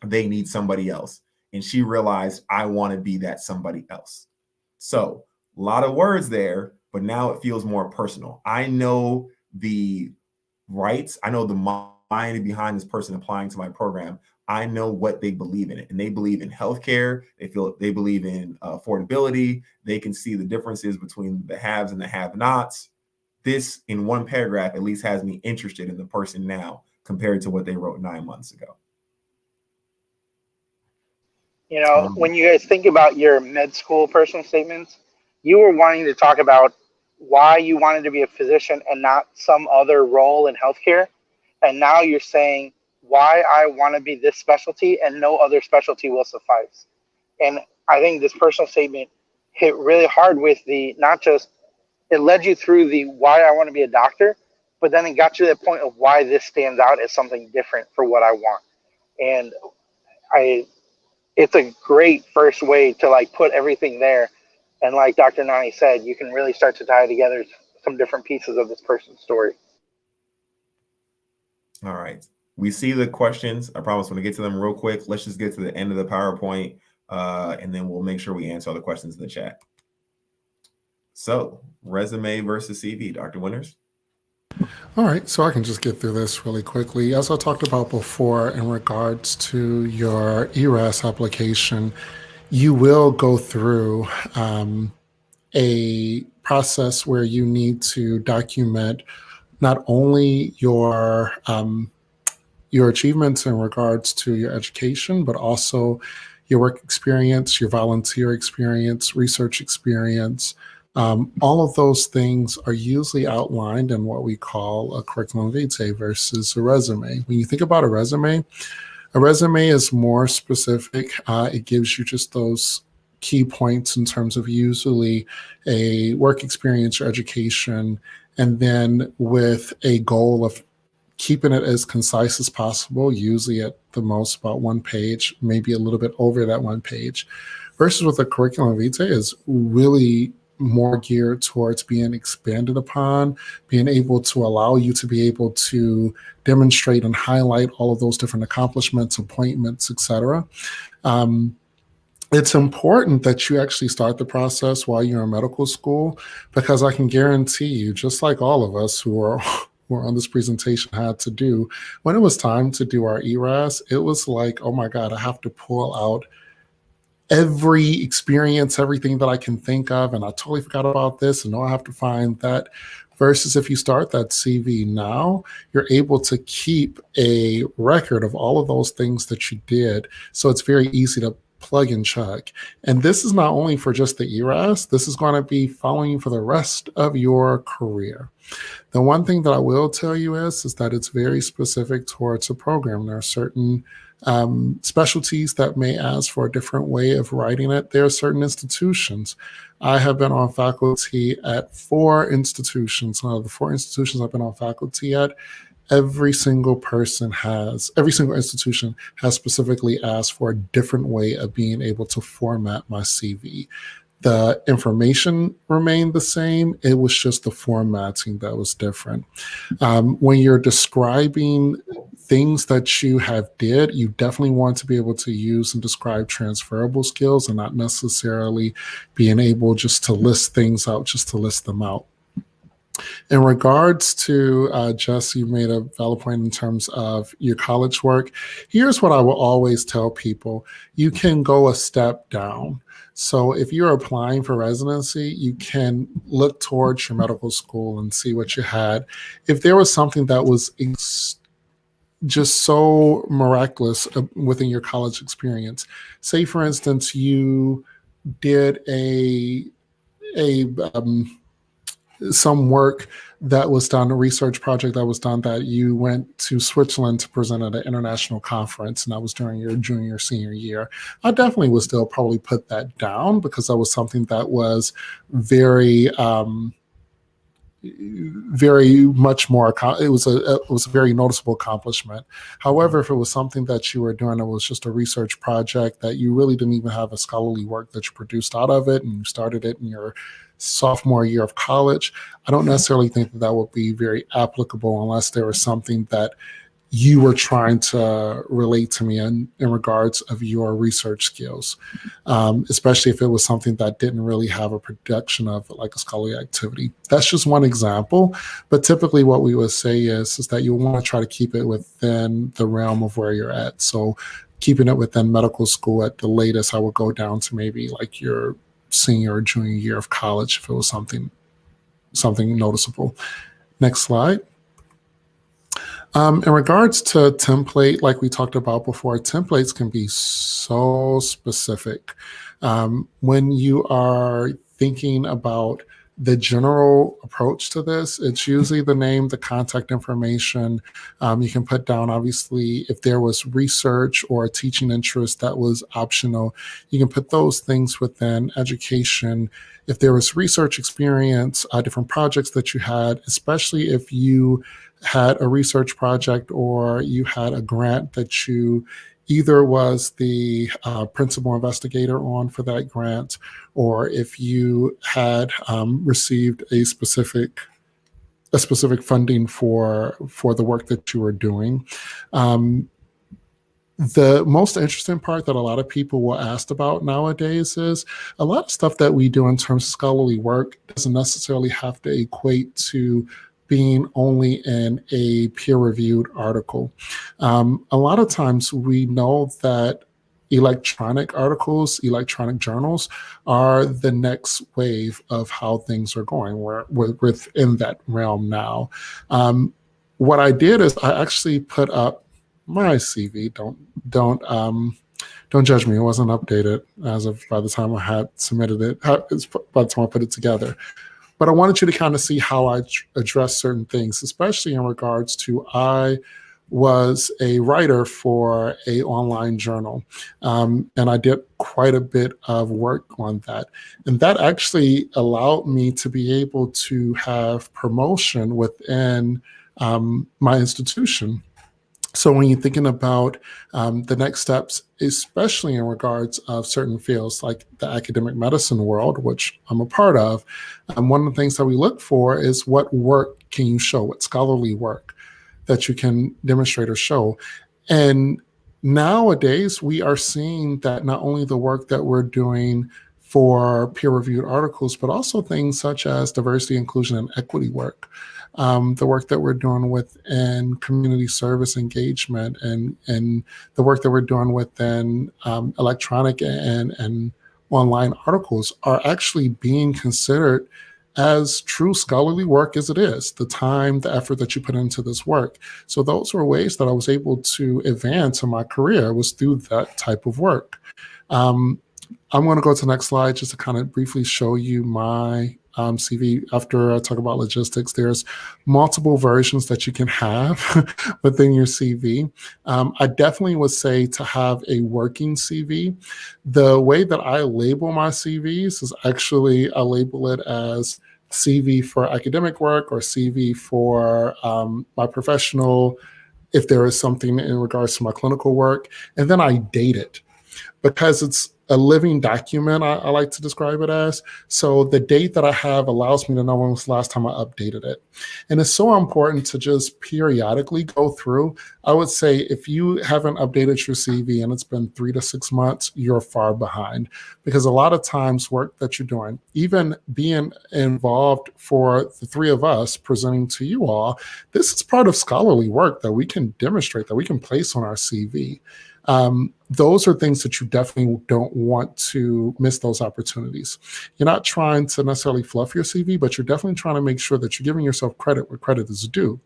they need somebody else. And she realized I want to be that somebody else. So a lot of words there, but now it feels more personal. I know the rights. I know the mind behind this person applying to my program. I know what they believe in it, and they believe in healthcare. They believe in affordability. They can see the differences between the haves and the have-nots. This, in one paragraph, at least has me interested in the person now compared to what they wrote 9 months ago. You know, when you guys think about your med school personal statements, you were wanting to talk about why you wanted to be a physician and not some other role in healthcare. And now you're saying why I want to be this specialty and no other specialty will suffice. And I think this personal statement hit really hard with the not just it led you through the why I want to be a doctor, but then it got you to the point of why this stands out as something different for what I want. And it's a great first way to like put everything there. And like Dr. Nani said, you can really start to tie together some different pieces of this person's story. All right. We see the questions. I promise when we get to them real quick, let's just get to the end of the PowerPoint, and then we'll make sure we answer all the questions in the chat. So resume versus CV, Dr. Winters. All right, so I can just get through this really quickly. As I talked about before, in regards to your ERAS application, you will go through a process where you need to document not only your achievements in regards to your education, but also your work experience, your volunteer experience, research experience. All of those things are usually outlined in what we call a curriculum vitae versus a resume. When you think about a resume A resume is more specific. It gives you just those key points in terms of usually a work experience or education, and then with a goal of keeping it as concise as possible, usually at the most about one page, maybe a little bit over that one page, versus with a curriculum vitae is really more geared towards being expanded upon, being able to allow you to be able to demonstrate and highlight all of those different accomplishments, appointments, etc. It's important that you actually start the process while you're in medical school, because I can guarantee you, just like all of us who are on this presentation had to do, when it was time to do our ERAS, it was like, oh my God, I have to pull out every experience, everything that I can think of, and I totally forgot about this, and now I have to find that. Versus if you start that CV now, you're able to keep a record of all of those things that you did. So it's very easy to plug and chug. And this is not only for just the ERAS, this is going to be following you for the rest of your career. The one thing that I will tell you is that it's very specific towards a program. There are certain specialties that may ask for a different way of writing it. There are certain institutions. I have been on faculty at 4 institutions. Now, the 4 institutions I've been on faculty at, every single institution has specifically asked for a different way of being able to format my CV. The information remained the same. It was just the formatting that was different. When you're describing things that you have did, you definitely want to be able to use and describe transferable skills and not necessarily being able just to list things out, just to list them out. In regards to Jess, you made a valid point in terms of your college work. Here's what I will always tell people. You can go a step down. So if you're applying for residency, you can look towards your medical school and see what you had. If there was something that was just so miraculous within your college experience, say for instance, you did some work that was done, a research project that was done, that you went to Switzerland to present at an international conference, and that was during your junior, senior year. I definitely would still probably put that down, because that was something that was very much more, it was a very noticeable accomplishment. However, if it was something that you were doing, it was just a research project that you really didn't even have a scholarly work that you produced out of it, and you started it in your sophomore year of college, I don't necessarily think that would be very applicable unless there was something that you were trying to relate to me in regards of your research skills, especially if it was something that didn't really have a production of like a scholarly activity. That's just one example, but typically what we would say is that you want to try to keep it within the realm of where you're at. So keeping it within medical school at the latest, I would go down to maybe like your senior or junior year of college if it was something noticeable. Next slide. In regards to template, like we talked about before, templates can be so specific. When you are thinking about the general approach to this, it's usually the name, the contact information. You can put down, obviously, if there was research or a teaching interest that was optional, you can put those things within education. If there was research experience, different projects that you had, especially if you had a research project or you had a grant that you either was the principal investigator on for that grant, or if you had received a specific funding for the work that you were doing. The most interesting part that a lot of people will ask about nowadays is a lot of stuff that we do in terms of scholarly work doesn't necessarily have to equate to being only in a peer-reviewed article. A lot of times we know that electronic articles, electronic journals are the next wave of how things are going. We're within that realm now. What I did is I actually put up my CV. Don't judge me. It wasn't updated by the time I had submitted it. By the time I put it together. But I wanted you to kind of see how I address certain things, especially in regards to I was a writer for a online journal. And I did quite a bit of work on that. And that actually allowed me to be able to have promotion within my institution. So when you're thinking about the next steps, especially in regards of certain fields like the academic medicine world, which I'm a part of, one of the things that we look for is what work can you show, what scholarly work that you can demonstrate or show. And nowadays, we are seeing that not only the work that we're doing for peer-reviewed articles, but also things such as diversity, inclusion, and equity work. The work that we're doing within community service engagement and the work that we're doing within electronic and online articles are actually being considered as true scholarly work as it is, the time, the effort that you put into this work. So those were ways that I was able to advance in my career was through that type of work. I'm going to go to the next slide just to kind of briefly show you my CV. After I talk about logistics, there's multiple versions that you can have within your CV. I definitely would say to have a working CV. The way that I label my CVs is actually I label it as CV for academic work or CV for my professional, if there is something in regards to my clinical work, and then I date it because it's a living document, I like to describe it as. So the date that I have allows me to know when was the last time I updated it. And it's so important to just periodically go through. I would say if you haven't updated your CV and it's been 3 to 6 months, you're far behind. Because a lot of times work that you're doing, even being involved for the three of us presenting to you all, this is part of scholarly work that we can demonstrate, that we can place on our CV. Those are things that you definitely don't want to miss those opportunities. You're not trying to necessarily fluff your CV, but you're definitely trying to make sure that you're giving yourself credit where credit is due.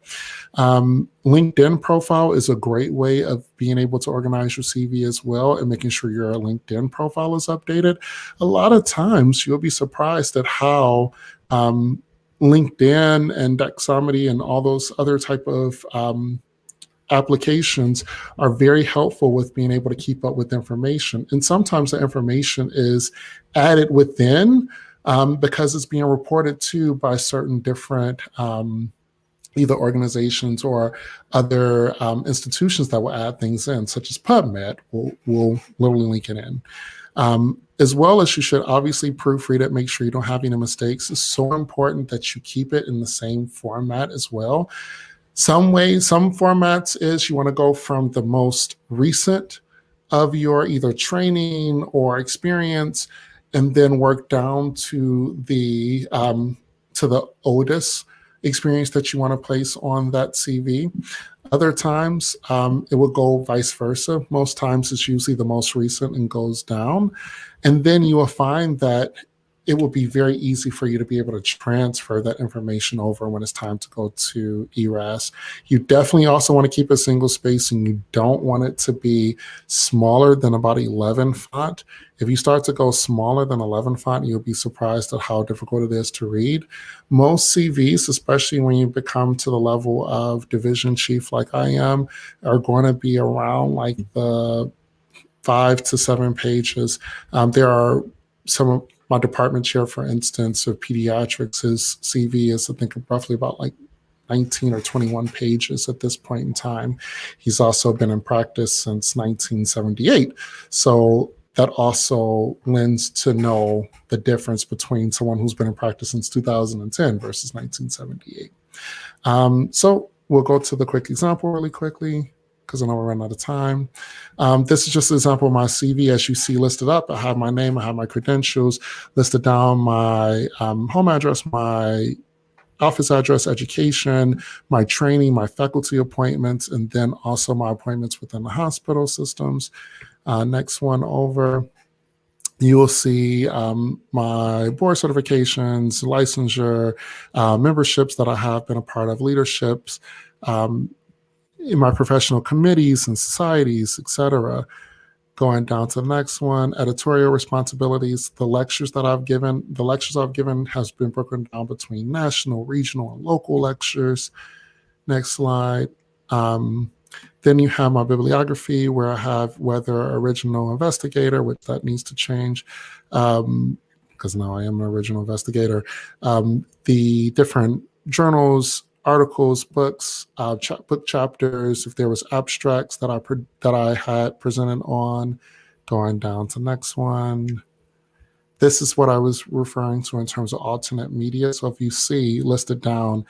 LinkedIn profile is a great way of being able to organize your CV as well and making sure your LinkedIn profile is updated. A lot of times you'll be surprised at how LinkedIn and Dexamity and all those other type of applications are very helpful with being able to keep up with information. And sometimes the information is added within because it's being reported to by certain different either organizations or other institutions that will add things in, such as PubMed will literally link it in. As well as you should obviously proofread it, make sure you don't have any mistakes. It's so important that you keep it in the same format as well. Some formats is you want to go from the most recent of your either training or experience, and then work down to the oldest experience that you want to place on that CV. Other times, it will go vice versa. Most times, it's usually the most recent and goes down, and then you will find that it will be very easy for you to be able to transfer that information over when it's time to go to ERAS. You definitely also want to keep a single space, and you don't want it to be smaller than about 11 font. If you start to go smaller than 11 font, you'll be surprised at how difficult it is to read. Most CVs, especially when you become to the level of division chief like I am, are going to be around like the 5 to 7 pages. There are some of my department chair, for instance, of pediatrics, his CV is, I think, roughly about like 19 or 21 pages at this point in time. He's also been in practice since 1978. So that also lends to know the difference between someone who's been in practice since 2010 versus 1978. So we'll go to the quick example really quickly, because I know we're running out of time. This is just an example of my CV. As you see listed up, I have my name, I have my credentials listed down, my home address, my office address, education, my training, my faculty appointments, and then also my appointments within the hospital systems. Next one over. You will see my board certifications, licensure, memberships that I have been a part of, leaderships, in my professional committees and societies, etc. Going down to the next one, editorial responsibilities. The lectures I've given has been broken down between national, regional, and local lectures. Next slide. Then you have my bibliography where I have whether original investigator, which that needs to change, because now I am an original investigator. The different journals, articles, books, book chapters. If there was abstracts that I had presented on, going down to the next one. This is what I was referring to in terms of alternate media. So if you see listed down,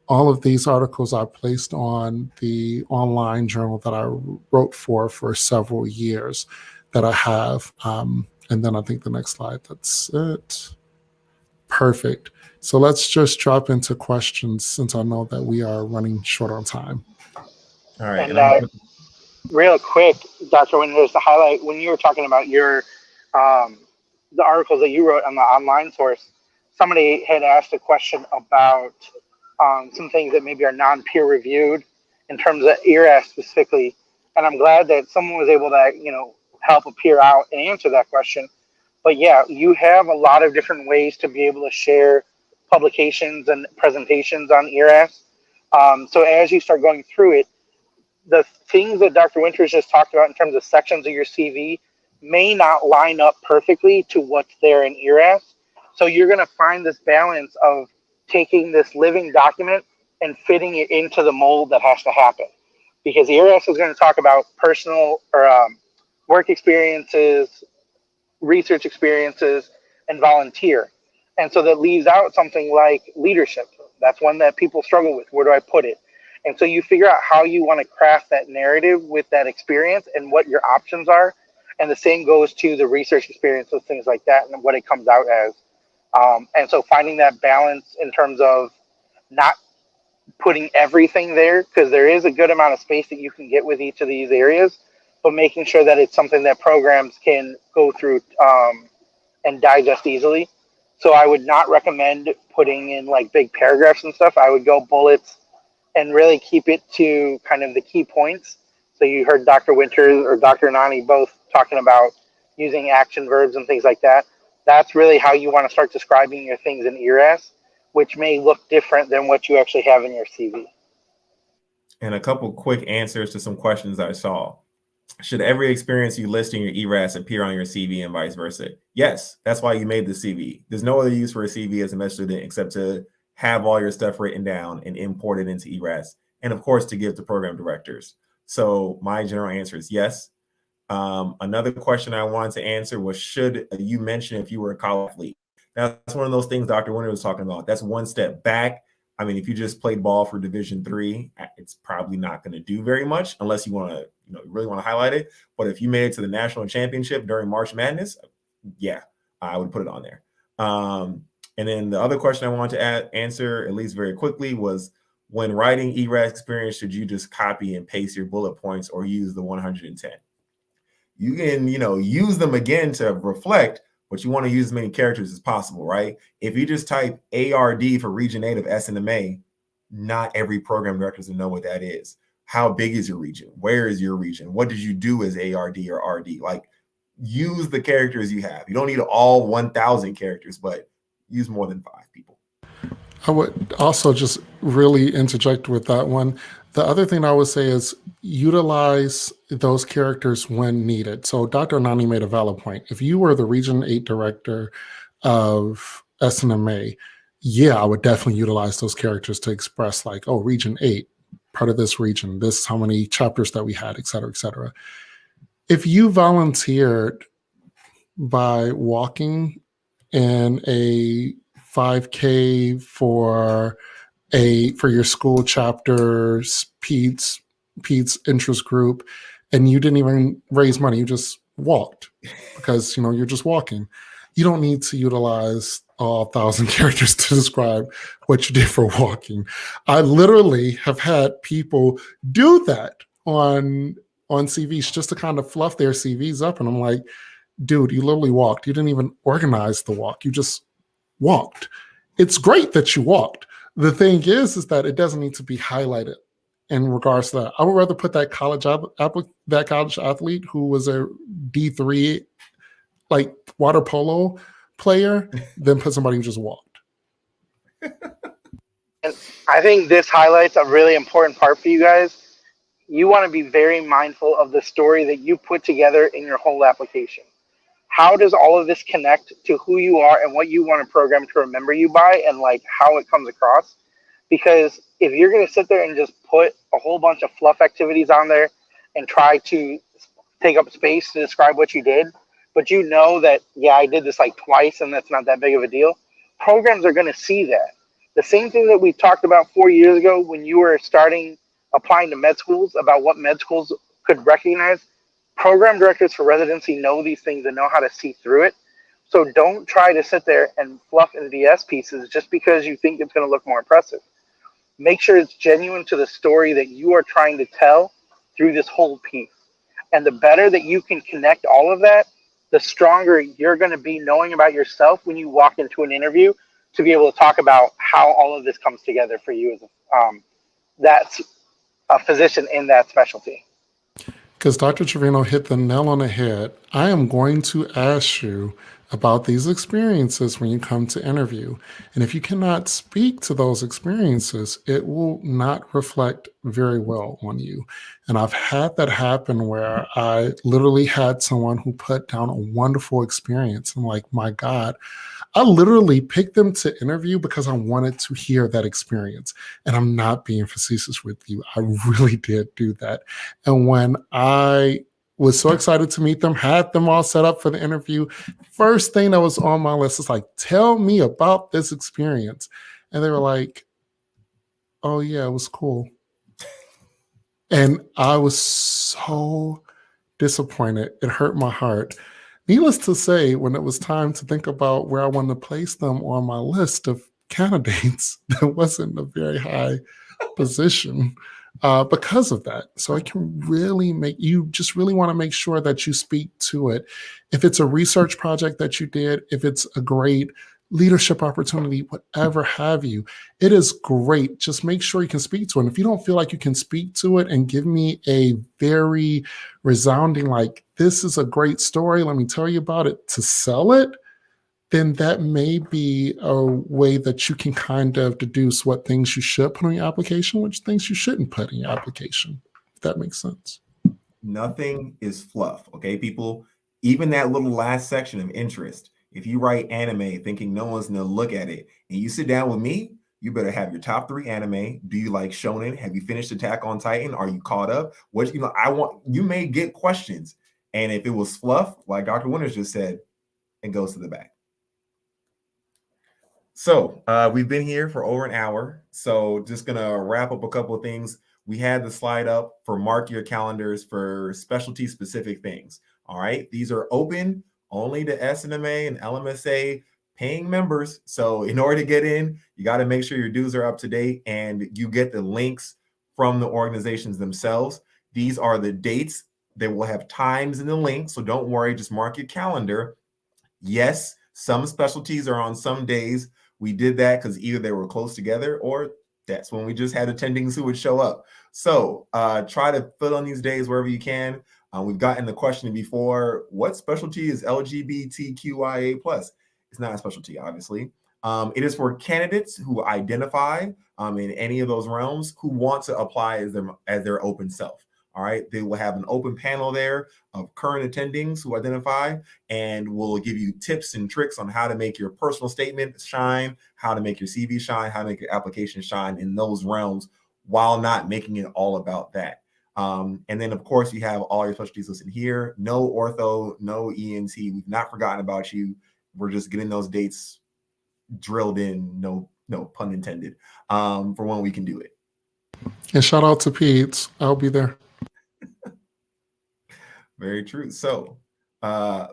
all of these articles I placed on the online journal that I wrote for several years that I have. And then I think the next slide, that's it. Perfect. So let's just drop into questions since I know that we are running short on time. All right. And real quick, Dr. Winters, to highlight when you were talking about your the articles that you wrote on the online source, somebody had asked a question about some things that maybe are non-peer reviewed in terms of ERAS specifically. And I'm glad that someone was able to, help a peer out and answer that question. But yeah, you have a lot of different ways to be able to share publications and presentations on ERAS. So as you start going through it, the things that Dr. Winters just talked about in terms of sections of your CV may not line up perfectly to what's there in ERAS. So you're going to find this balance of taking this living document and fitting it into the mold that has to happen. Because ERAS is going to talk about personal or work experiences, research experiences, and volunteer. And so that leaves out something like leadership. That's one that people struggle with. Where do I put it? And so you figure out how you want to craft that narrative with that experience and what your options are. And the same goes to the research experience and things like that and what it comes out as. And so finding that balance in terms of not putting everything there, because there is a good amount of space that you can get with each of these areas, but making sure that it's something that programs can go through and digest easily. So I would not recommend putting in like big paragraphs and stuff. I would go bullets and really keep it to kind of the key points. So you heard Dr. Winters or Dr. Nani both talking about using action verbs and things like that. That's really how you want to start describing your things in ERAS, which may look different than what you actually have in your CV. And a couple quick answers to some questions I saw. Should every experience you list in your ERAS appear on your CV and vice versa? Yes, that's why you made the CV. There's no other use for a CV as a med student except to have all your stuff written down and import it into ERAS, and of course to give to program directors. So my general answer is yes. Another question I wanted to answer was, should you mention if you were a college athlete? That's one of those things Dr. Winter was talking about. That's one step back. I mean, if you just played ball for Division III, it's probably not going to do very much unless you want to, really want to highlight it. But if you made it to the national championship during March Madness, yeah, I would put it on there. And then the other question I wanted to answer, at least very quickly, was when writing ERAS experience, should you just copy and paste your bullet points or use the 110? You can, use them again to reflect, but you want to use as many characters as possible, right? If you just type ARD for Region 8 of SNMA, not every program director doesn't know what that is. How big is your region? Where is your region? What did you do as ARD or RD? Like, use the characters you have. You don't need all 1,000 characters, but use more than 5 people. I would also just really interject with that one. The other thing I would say is utilize those characters when needed. So Dr. Nani made a valid point. If you were the Region 8 director of SNMA, yeah, I would definitely utilize those characters to express like, oh, Region 8, part of this region, this is how many chapters that we had, et cetera, et cetera. If you volunteered by walking in a 5K for your school chapter's PEDS interest group, and you didn't even raise money, you just walked because you're just walking. You don't need to utilize all 1,000 characters to describe what you did for walking. I literally have had people do that on CVs just to kind of fluff their CVs up, and I'm like, dude, you literally walked. You didn't even organize the walk. You just walked. It's great that you walked. The thing is that it doesn't need to be highlighted in regards to that. I would rather put that college athlete who was a D3 like water polo player than put somebody who just walked. And I think this highlights a really important part for you guys. you want to be very mindful of the story that you put together in your whole application. How does all of this connect to who you are and what you want a program to remember you by, and like how it comes across? Because if you're going to sit there and just put a whole bunch of fluff activities on there and try to take up space to describe what you did, but you know that, yeah, I did this like twice and that's not that big of a deal, programs are going to see that. The same thing that we talked about 4 years ago when you were starting applying to med schools about what med schools could recognize. Program directors for residency know these things and know how to see through it. So don't try to sit there and fluff and BS pieces just because you think it's going to look more impressive. Make sure it's genuine to the story that you are trying to tell through this whole piece. And the better that you can connect all of that, the stronger you're going to be knowing about yourself when you walk into an interview to be able to talk about how all of this comes together for you as that's a physician in that specialty. Because Dr. Trevino hit the nail on the head. I am going to ask you about these experiences when you come to interview. And if you cannot speak to those experiences, it will not reflect very well on you. And I've had that happen where I literally had someone who put down a wonderful experience. I'm like, my God, I literally picked them to interview because I wanted to hear that experience. And I'm not being facetious with you. I really did do that. And when I was so excited to meet them, had them all set up for the interview, first thing that was on my list is like, tell me about this experience. And they were like, oh, yeah, it was cool. And I was so disappointed. It hurt my heart. Needless to say, when it was time to think about where I wanted to place them on my list of candidates, there wasn't a very high position because of that. So it can really make you just really want to make sure that you speak to it. If it's a research project that you did, if it's a great leadership opportunity, whatever have you, it is great. Just make sure you can speak to it. And if you don't feel like you can speak to it and give me a very resounding, like, this is a great story, let me tell you about it, to sell it, then that may be a way that you can kind of deduce what things you should put on your application, which things you shouldn't put in your application, if that makes sense. Nothing is fluff, okay, people? Even that little last section of interest, if you write anime thinking no one's gonna look at it, and you sit down with me, you better have your top 3 anime. Do you like shonen? Have you finished Attack on Titan? Are you caught up? What, I want, you may get questions. And if it was fluff, like Dr. Winters just said, it goes to the back. So we've been here for over an hour. So just gonna wrap up a couple of things. We had the slide up for mark your calendars for specialty specific things. All right. These are open only to SNMA and LMSA paying members. So in order to get in, you got to make sure your dues are up to date and you get the links from the organizations themselves. These are the dates. They will have times in the link. So don't worry, just mark your calendar. Yes, some specialties are on some days. We did that because either they were close together or that's when we just had attendings who would show up. So try to fill on these days wherever you can. We've gotten the question before, what specialty is LGBTQIA+. It's not a specialty, obviously. It is for candidates who identify in any of those realms who want to apply as their open self. All right, they will have an open panel there of current attendings who identify, and will give you tips and tricks on how to make your personal statement shine, how to make your CV shine, how to make your application shine in those realms while not making it all about that. And then, of course, you have all your specialties listed here. No ortho, no ENT. We've not forgotten about you. We're just getting those dates drilled in, no pun intended, for when we can do it. And shout out to Peds. I'll be there. Very true. So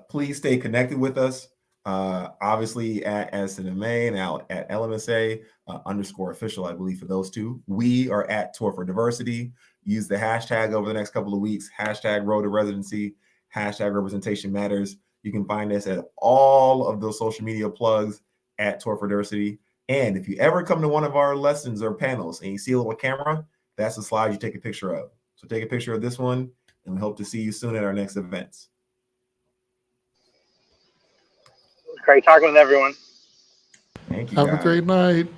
please stay connected with us. Obviously at SNMA and out at LMSA _official, I believe, for those two. We are at Tour for Diversity. Use the hashtag over the next couple of weeks, hashtag Road to Residency, hashtag Representation Matters. You can find us at all of those social media plugs at Tour for Diversity. And if you ever come to one of our lessons or panels and you see a little camera, that's the slide you take a picture of. So take a picture of this one, and we hope to see you soon at our next events. Great talking with everyone. Thank you, Have guys. a great night.